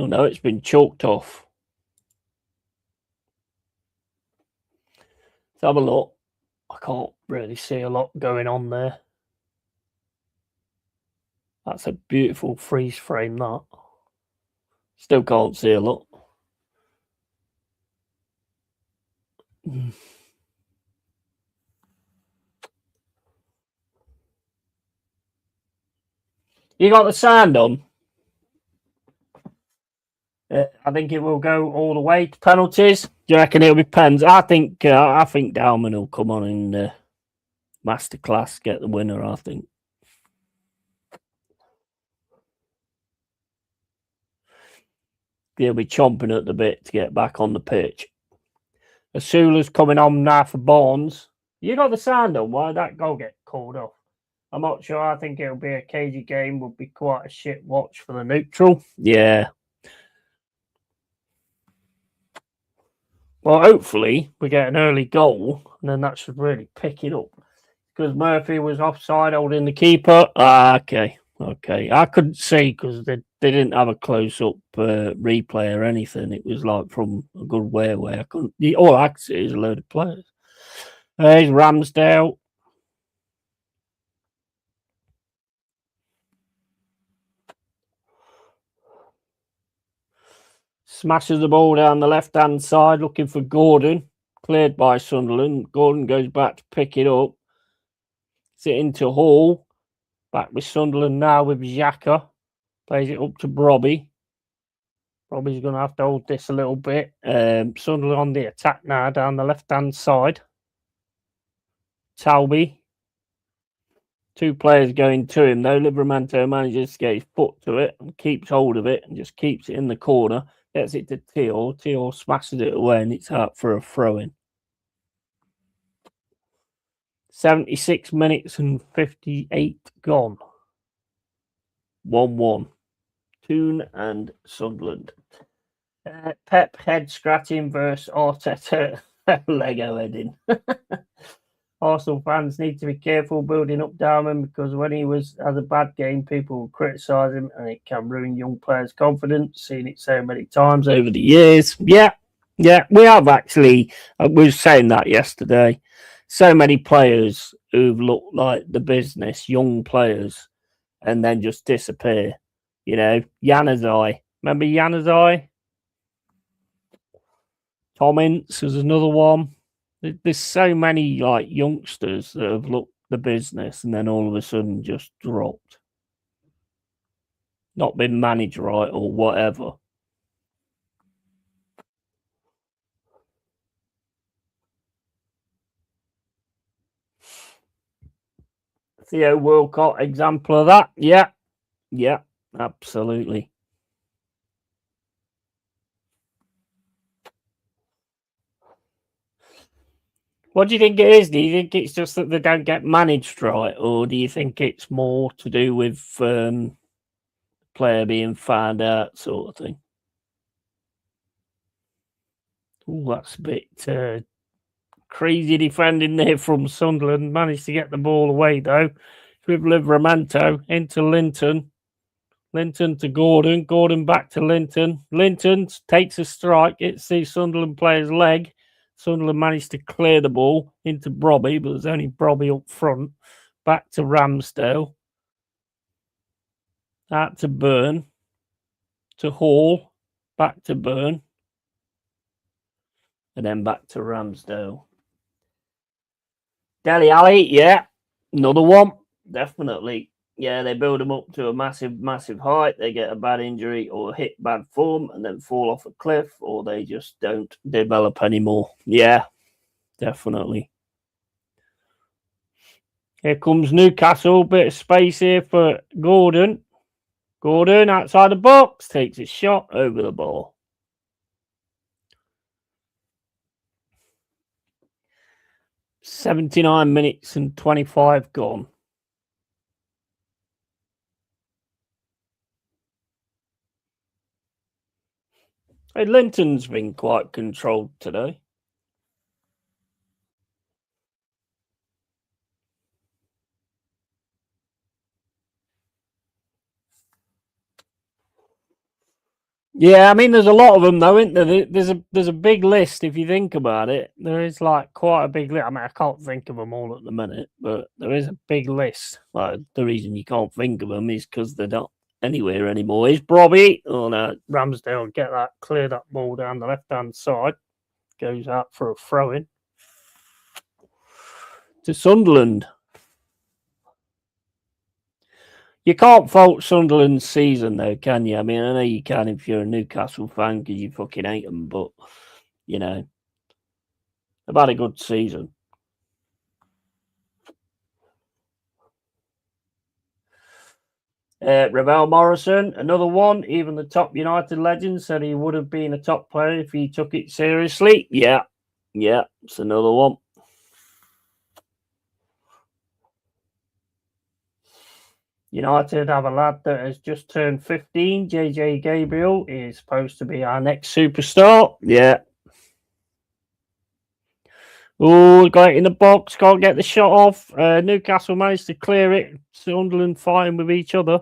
Oh, no, it's been choked off. Let's have a look. I can't really see a lot going on there. That's a beautiful freeze frame, that. Still can't see a lot. You got the sound on? I think it will go all the way to penalties. Do you reckon it'll be pens? I think Dowman will come on in masterclass, get the winner, I think. He'll be chomping at the bit to get back on the pitch. Asula's coming on now for Barnes. You got the sound on. Why did that goal get called off? I'm not sure. I think it'll be a cagey game. Will be quite a shit watch for the neutral. Yeah. Well, hopefully we get an early goal, and then that should really pick it up. Because Murphy was offside holding the keeper. Okay. I couldn't see because they didn't have a close-up replay or anything. It was like from a good way away. I couldn't. All I could see is a load of players. There's Ramsdale. Smashes the ball down the left-hand side, looking for Gordon. Cleared by Sunderland. Gordon goes back to pick it up. It's it into Hall. Back with Sunderland now with Xhaka. Plays it up to Brobby. Brobby's going to have to hold this a little bit. Sunderland on the attack now down the left-hand side. Talby. 2 players going to him, though. Livramento manages to get his foot to it and keeps hold of it and just keeps it in the corner. Gets it to Teo. Teo smashes it away and it's out for a throw-in. 76 minutes and 58 gone. 1-1. Toon and Sunderland. Pep head scratching versus Arteta Lego heading. Arsenal fans need to be careful building up Darwin because when he has a bad game, people will criticise him and it can ruin young players' confidence. Seen it so many times over the years. Yeah, we have actually. We were saying that yesterday. So many players who've looked like the business, young players, and then just disappear. You know, Januzaj. Remember Januzaj? Tom Ince was another one. There's so many like youngsters that have looked the business and then all of a sudden just dropped. Not been managed right or whatever. Theo Walcott, example of that. Yeah, absolutely. What do you think it is? Do you think it's just that they don't get managed right, or do you think it's more to do with player being found out, sort of thing? Oh, that's a bit crazy defending there from Sunderland. Managed to get the ball away though. With Livramento into Linton. Linton to Gordon. Gordon back to Linton. Linton takes a strike. It's the Sunderland player's leg. Sunderland managed to clear the ball into Brobby, but there's only Brobby up front. Back to Ramsdale. Out to Byrne. To Hall. Back to Byrne. And then back to Ramsdale. Dele Alli, yeah. Another one. Definitely. Yeah, they build them up to a massive, massive height. They get a bad injury or hit bad form and then fall off a cliff, or they just don't develop anymore. Yeah, definitely. Here comes Newcastle. Bit of space here for Gordon. Gordon outside the box. Takes a shot over the ball. "79 minutes and 25 gone. Hey, Linton's been quite controlled today. Yeah, I mean, there's a lot of them, though, isn't there? There's a big list, if you think about it. There is, like, quite a big list. I mean, I can't think of them all at the minute, but there is a big list. Like, the reason you can't think of them is because they're not anywhere anymore. Is Brobby? Oh, no, Ramsdale get that, clear that ball down the left-hand side. Goes out for a throw-in. To Sunderland. You can't fault Sunderland's season, though, can you? I mean, I know you can if you're a Newcastle fan because you fucking hate them, but, you know, they've had a good season. Ravel Morrison, another one. Even the top United legend said he would have been a top player if he took it seriously. Yeah, it's another one. United have a lad that has just turned 15. JJ Gabriel is supposed to be our next superstar. Yeah. Oh, got it in the box. Can't get the shot off. Newcastle managed to clear it. Sunderland fighting with each other.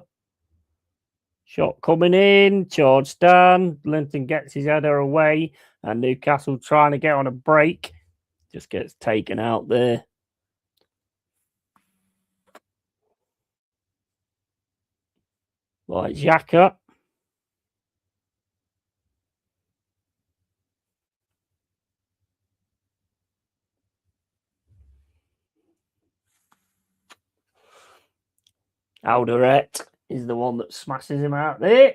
Shot coming in. Charge down. Linton gets his header away. And Newcastle trying to get on a break. Just gets taken out there. Like Xhaka. Alderette is the one that smashes him out there.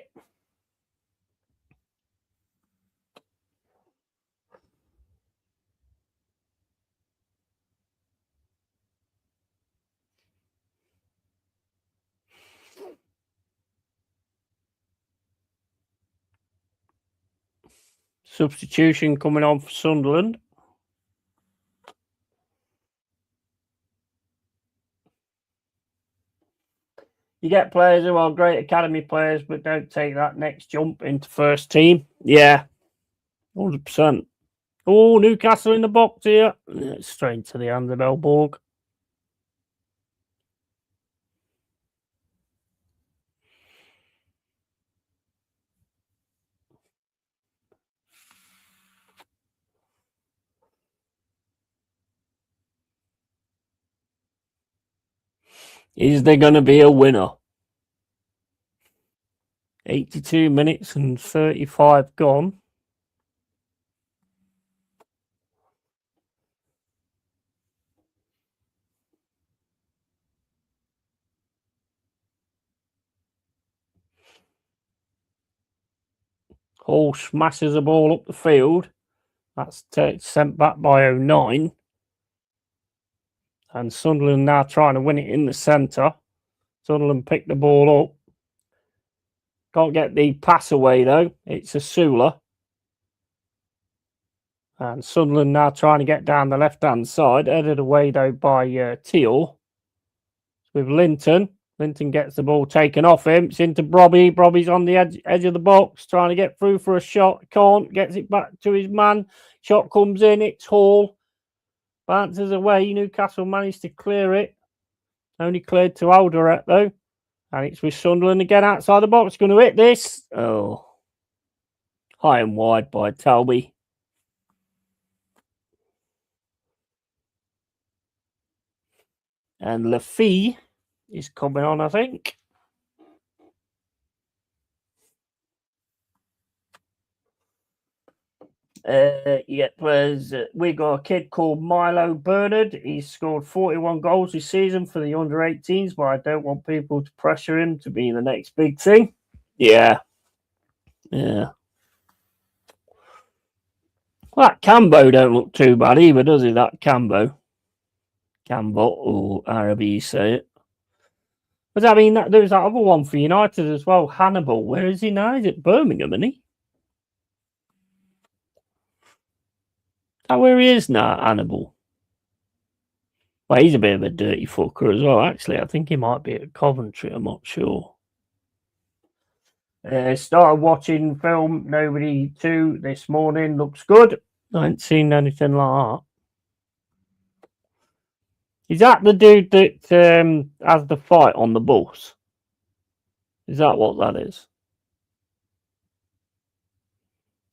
Substitution coming on for Sunderland. You get players who are great academy players but don't take that next jump into first team. Yeah, 100%. Oh, Newcastle in the box here. Straight to the hand of Elborg. Is there going to be a winner? 82 minutes and 35 gone. Hall smashes the ball up the field. That's sent back by 09. And Sunderland now trying to win it in the centre. Sunderland picked the ball up. Can't get the pass away, though. It's a Sula. And Sunderland now trying to get down the left-hand side. Headed away, though, by Teal. With Linton. Linton gets the ball taken off him. It's into Brobby. Brobby's on the edge of the box, trying to get through for a shot. Can't. Gets it back to his man. Shot comes in. It's Hall. Bounces away. Newcastle managed to clear it. Only cleared to Alderette, though. And it's with Sunderland again outside the box. Going to hit this. Oh. High and wide by Talby. And Lafee is coming on, I think. We got a kid called Milo Bernard. He's scored 41 goals this season for the under-18s, but I don't want people to pressure him to be the next big thing. Yeah. Well, that Cambo don't look too bad either, does he? That Cambo. Cambo, or however you say it. But I mean, there's that other one for United as well, Hannibal. Where is he now? Is it Birmingham, isn't he? Is that where he is now, Hannibal? Well, he's a bit of a dirty fucker as well, actually. I think he might be at Coventry, I'm not sure. Started watching film Nobody 2 this morning. Looks good. I ain't seen anything like that. Is that the dude that has the fight on the bus? Is that what that is?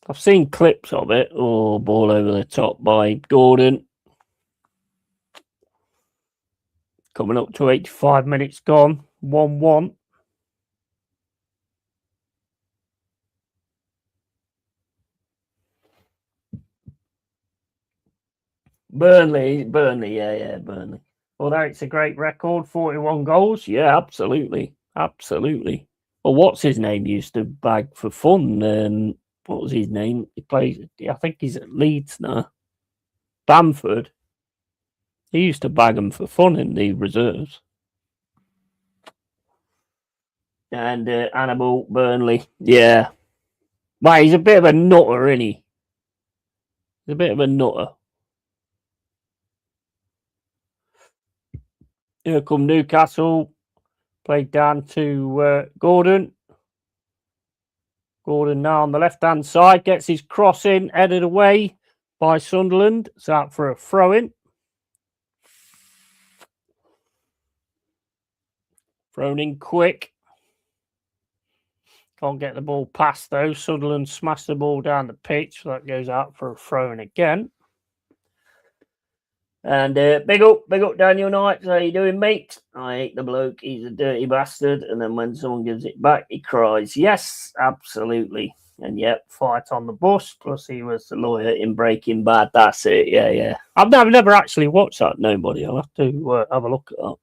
I've seen clips of it. Oh, ball over the top by Gordon. Coming up to 85 minutes gone. 1-1. Burnley, yeah, Burnley. Although it's a great record, 41 goals. Yeah, absolutely. Well, what's his name used to bag for fun? What was his name? He plays, I think he's at Leeds now. Bamford. He used to bag them for fun in the reserves. And Hannibal, Burnley. Yeah. Well, he's a bit of a nutter, isn't he? He's a bit of a nutter. Here come Newcastle. Played down to Gordon. Gordon now on the left-hand side. Gets his cross in. Headed away by Sunderland. It's out for a throw-in. Thrown in quick. Can't get the ball past, though. Sunderland smashed the ball down the pitch. So that goes out for a throw-in again. And big up Daniel Knight. How you doing, mate? I hate the bloke. He's a dirty bastard. And then when someone gives it back, he cries. Yes, absolutely. And yep, fight on the bus. Plus, he was the lawyer in Breaking Bad. That's it. Yeah. I've never actually watched that. Nobody. I'll have to have a look at that.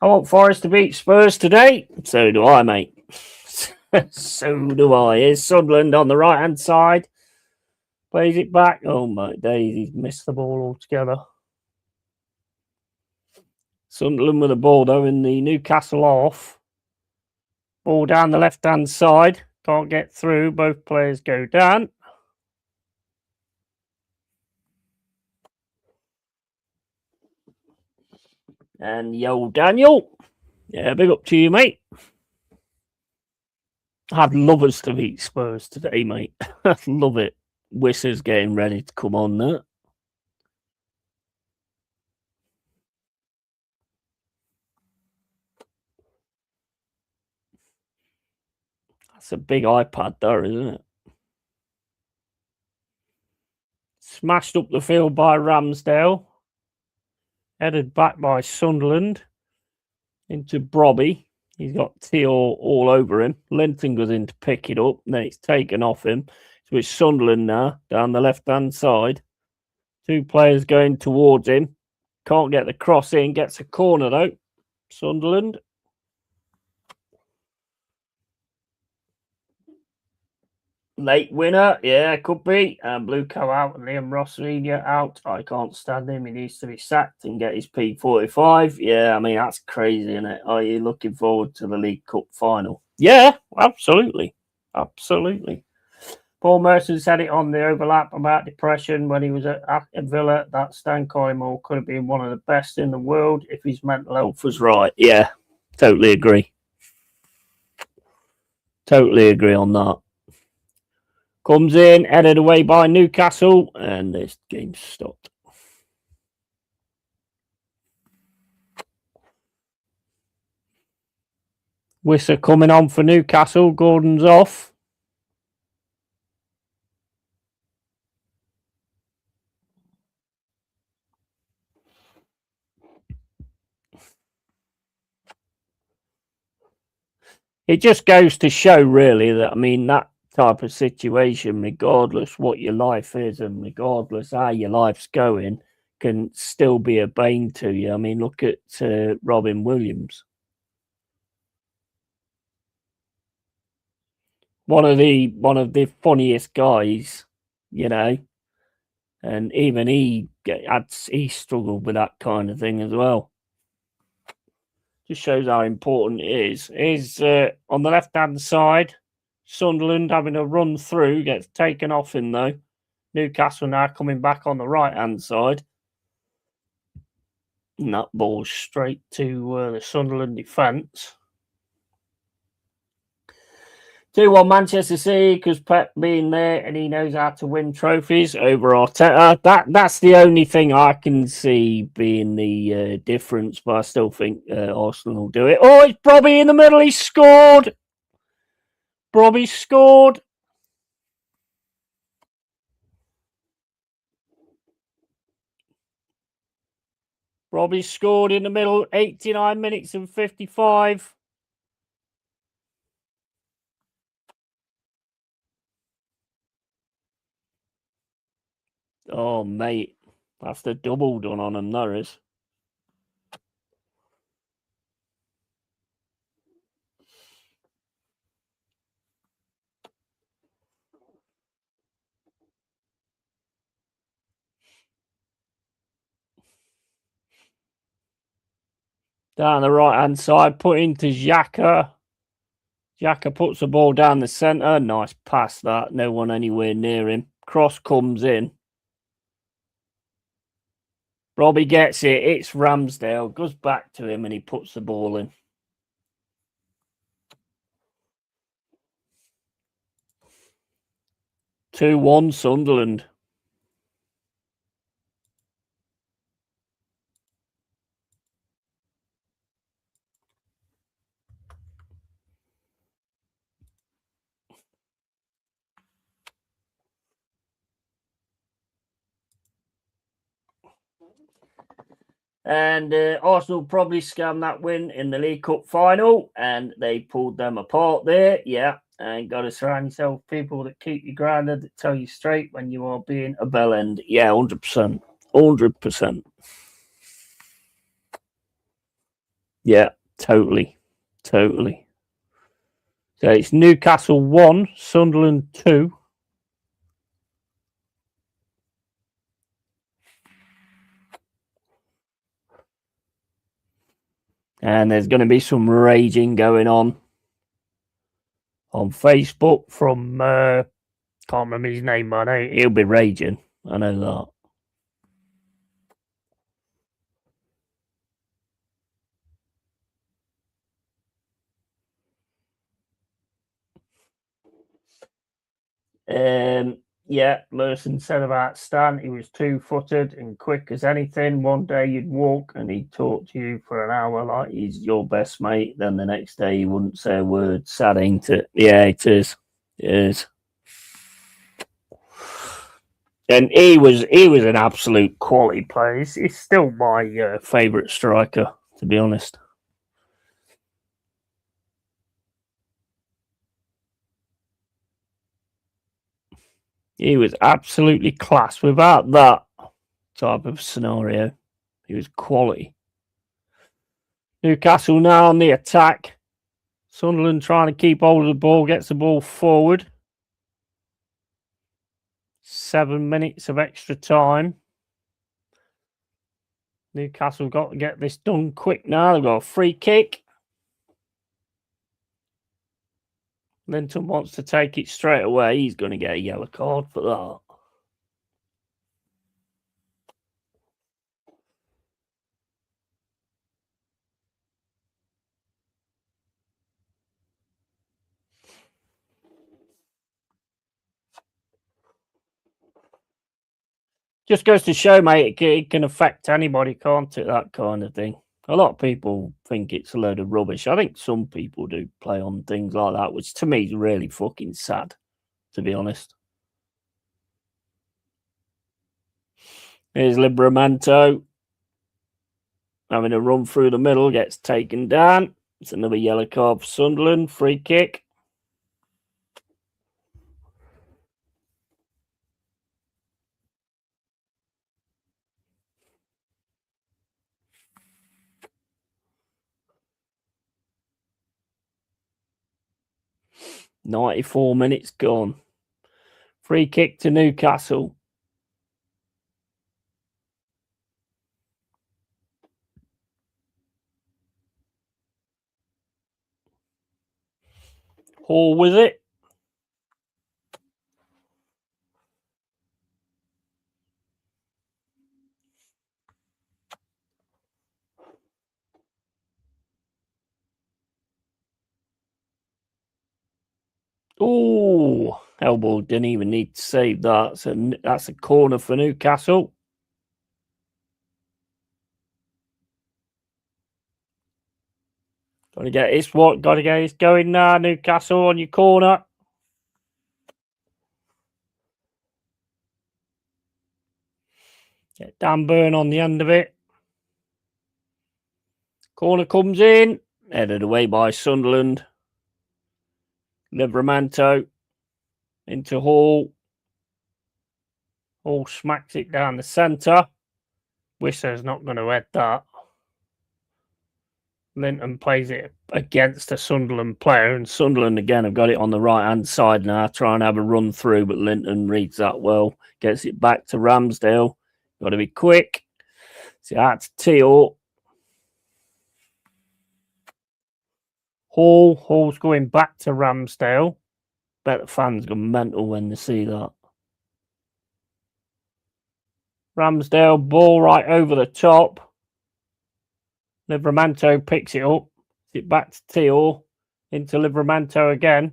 I want Forest to beat Spurs today. So do I, mate. So do I. Here's Sunderland on the right-hand side. Plays it back. Oh, my days. He's missed the ball altogether. Sunderland with the ball, though, in the Newcastle off. Ball down the left-hand side. Can't get through. Both players go down. And yo, Daniel. Yeah, big up to you, mate. I'd love us to beat Spurs today, mate. I'd love it. Whistler's getting ready to come on there. That's a big iPad there, isn't it? Smashed up the field by Ramsdale. Headed back by Sunderland. Into Brobby. He's got Teal all over him. Linton goes in to pick it up. And then it's taken off him. So it's Sunderland now, down the left-hand side. Two players going towards him. Can't get the cross in. Gets a corner, though. Sunderland. Late winner. Yeah, could be. Blue Co out and Liam Rossinier out. I can't stand him. He needs to be sacked and get his P45. Yeah, I mean, that's crazy, isn't it? Are you looking forward to the League Cup final? Yeah, absolutely. Paul Merson said it on the overlap about depression when he was at Villa. That Stan Collymore could have been one of the best in the world if his mental health was right. Yeah, totally agree. Totally agree on that. Comes in, headed away by Newcastle, and this game stopped. Whisper coming on for Newcastle. Gordon's off. It just goes to show, really, that, I mean, that type of situation, regardless what your life is and regardless how your life's going, can still be a bane to you. I mean, look at Robin Williams. One of the funniest guys, you know, and even he struggled with that kind of thing as well. Just shows how important it is. Is on the left-hand side, Sunderland having a run through, gets taken off in though. Newcastle now coming back on the right-hand side. And that ball's straight to the Sunderland defence. 2-1 Manchester City, because Pep being there and he knows how to win trophies over Arteta. That's the only thing I can see being the difference, but I still think Arsenal will do it. Oh, it's Brobby in the middle. He scored. Brobby scored. Brobby scored in the middle, 89 minutes and 55. Oh, mate. That's the double done on him, there is. Down the right-hand side, put into Xhaka. Xhaka puts the ball down the centre. Nice pass, that. No one anywhere near him. Cross comes in. Robbie gets it. It's Ramsdale. Goes back to him and he puts the ball in. Two-1 Sunderland. And Arsenal probably scammed that win in the League Cup final, and they pulled them apart there. Yeah, and got to surround yourself with people that keep you grounded, that tell you straight when you are being a bell end. Yeah, 100%. 100%. Yeah, totally. Totally. So it's Newcastle 1, Sunderland 2. And there's going to be some raging going on Facebook from, can't remember his name, I know he'll be raging. I know that. Yeah, Merson said about Stan, he was two-footed and quick as anything. One day you'd walk and he'd talk to you for an hour like he's your best mate. Then the next day he wouldn't say a word. Sad, ain't it? Yeah, it is. It is. And he was an absolute quality player. He's still my favourite striker, to be honest. He was absolutely class. Without that type of scenario, he was quality. Newcastle now on the attack. Sunderland trying to keep hold of the ball, gets the ball forward. 7 minutes of extra time. Newcastle got to get this done quick now. They've got a free kick. Linton wants to take it straight away. He's going to get a yellow card for that. Just goes to show, mate, it can affect anybody, can't it? That kind of thing. A lot of people think it's a load of rubbish. I think some people do play on things like that, which to me is really fucking sad, to be honest. Here's Libramento having a run through the middle, gets taken down. It's another yellow card for Sunderland. Free kick. "94 minutes gone. Free kick to Newcastle. Hall with it. Oh, elbow didn't even need to save that. So that's a corner for Newcastle. Got to get this one. Got to get this going now. Newcastle on your corner. Get Dan Burn on the end of it. Corner comes in. Headed away by Sunderland. Livramento into Hall. Hall smacks it down the centre. Wisser's not going to head that. Linton plays it against a Sunderland player, and Sunderland again have got it on the right-hand side now, trying to have a run through, but Linton reads that well, gets it back to Ramsdale. Got to be quick. So that's Teal. Hall's going back to Ramsdale. Bet the fans go mental when they see that. Ramsdale, ball right over the top. Livramento picks it up. It back to Teal. Into Livramento again.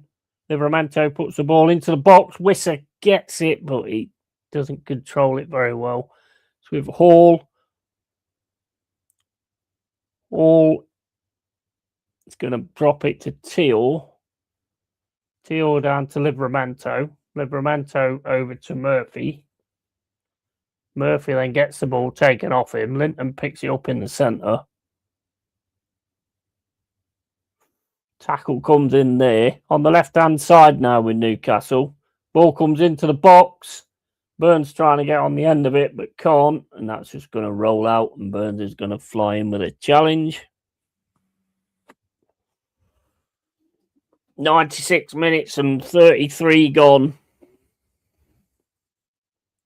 Livramento puts the ball into the box. Wisser gets it, but he doesn't control it very well. So with Hall is going to drop it to Teal. Teal down to Livramento. Livramento over to Murphy. Murphy then gets the ball taken off him. Linton picks it up in the centre. Tackle comes in there. On the left-hand side now with Newcastle. Ball comes into the box. Burns trying to get on the end of it, but can't. And that's just going to roll out, and Burns is going to fly in with a challenge. 96 minutes and 33 gone.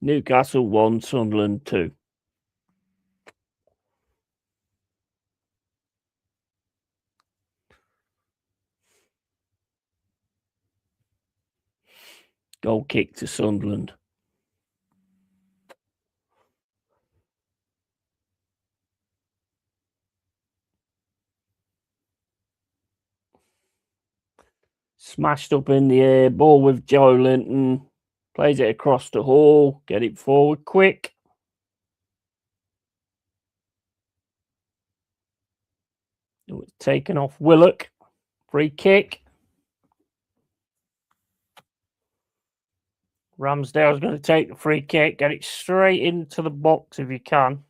Newcastle 1, Sunderland 2. Goal kick to Sunderland. Smashed up in the air. Ball with Joe Linton. Plays it across the Hall. Get it forward quick. It was taken off Willock. Free kick. Ramsdale's going to take the free kick. Get it straight into the box if you can.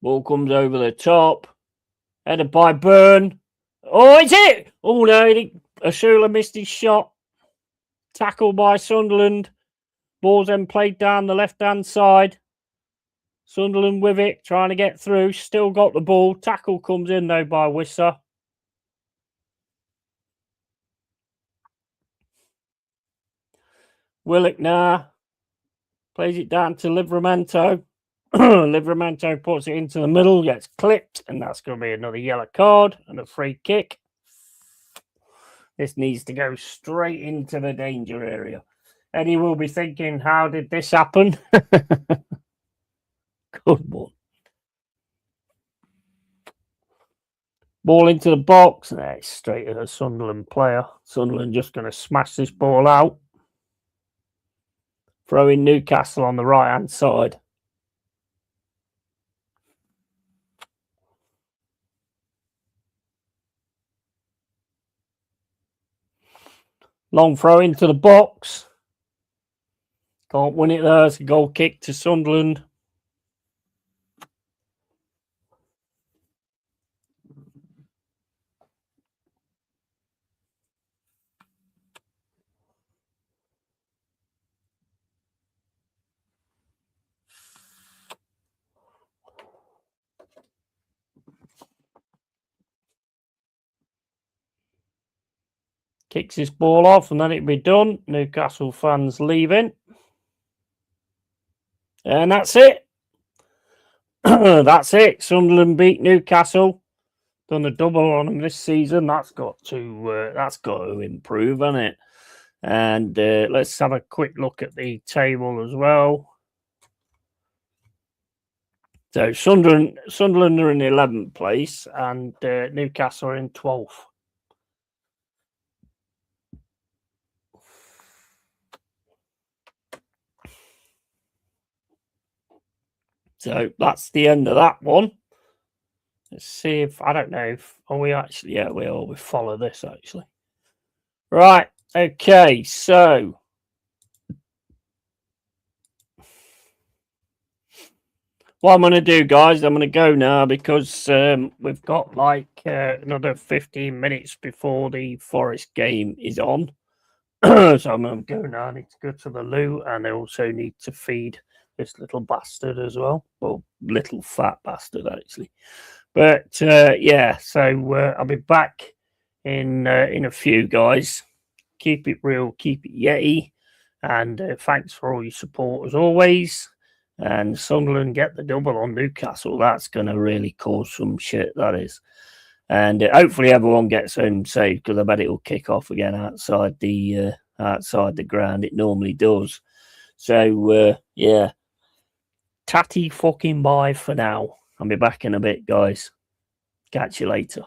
Ball comes over the top. Headed by Byrne. Oh, it's it! Oh, no. Asula missed his shot. Tackle by Sunderland. Ball's then played down the left-hand side. Sunderland with it, trying to get through. Still got the ball. Tackle comes in, though, by Wisser. Willock now. Plays it down to Livramento. Livramento puts it into the middle, gets clipped, and that's going to be another yellow card and a free kick. This needs to go straight into the danger area. And you will be thinking, how did this happen? Good one. Ball into the box. There, it's straight at a Sunderland player. Sunderland just going to smash this ball out. Throwing Newcastle on the right-hand side. Long throw into the box. Can't win it there. It's a goal kick to Sunderland. Kicks this ball off and then it'll be done. Newcastle fans leaving. And that's it. That's it. Sunderland beat Newcastle. Done a double on them this season. That's got to improve, hasn't it? And let's have a quick look at the table as well. So Sunderland are in 11th place and Newcastle are in 12th. So that's the end of that one. Let's see if, I don't know if, we follow this actually. Right, okay, so what I'm going to do, guys, I'm going to go now because we've got like another 15 minutes before the Forest game is on. So I'm going to go now. I need to go to the loo and I also need to feed this little bastard as well. Well, little fat bastard, actually. But, yeah, so I'll be back in a few, guys. Keep it real, keep it Yeti. And thanks for all your support as always. And Sunderland get the double on Newcastle. That's going to really cause some shit, that is. And hopefully everyone gets home safe because I bet it will kick off again outside the ground. It normally does. So, yeah. Tatty fucking bye for now. I'll be back in a bit, guys. Catch you later.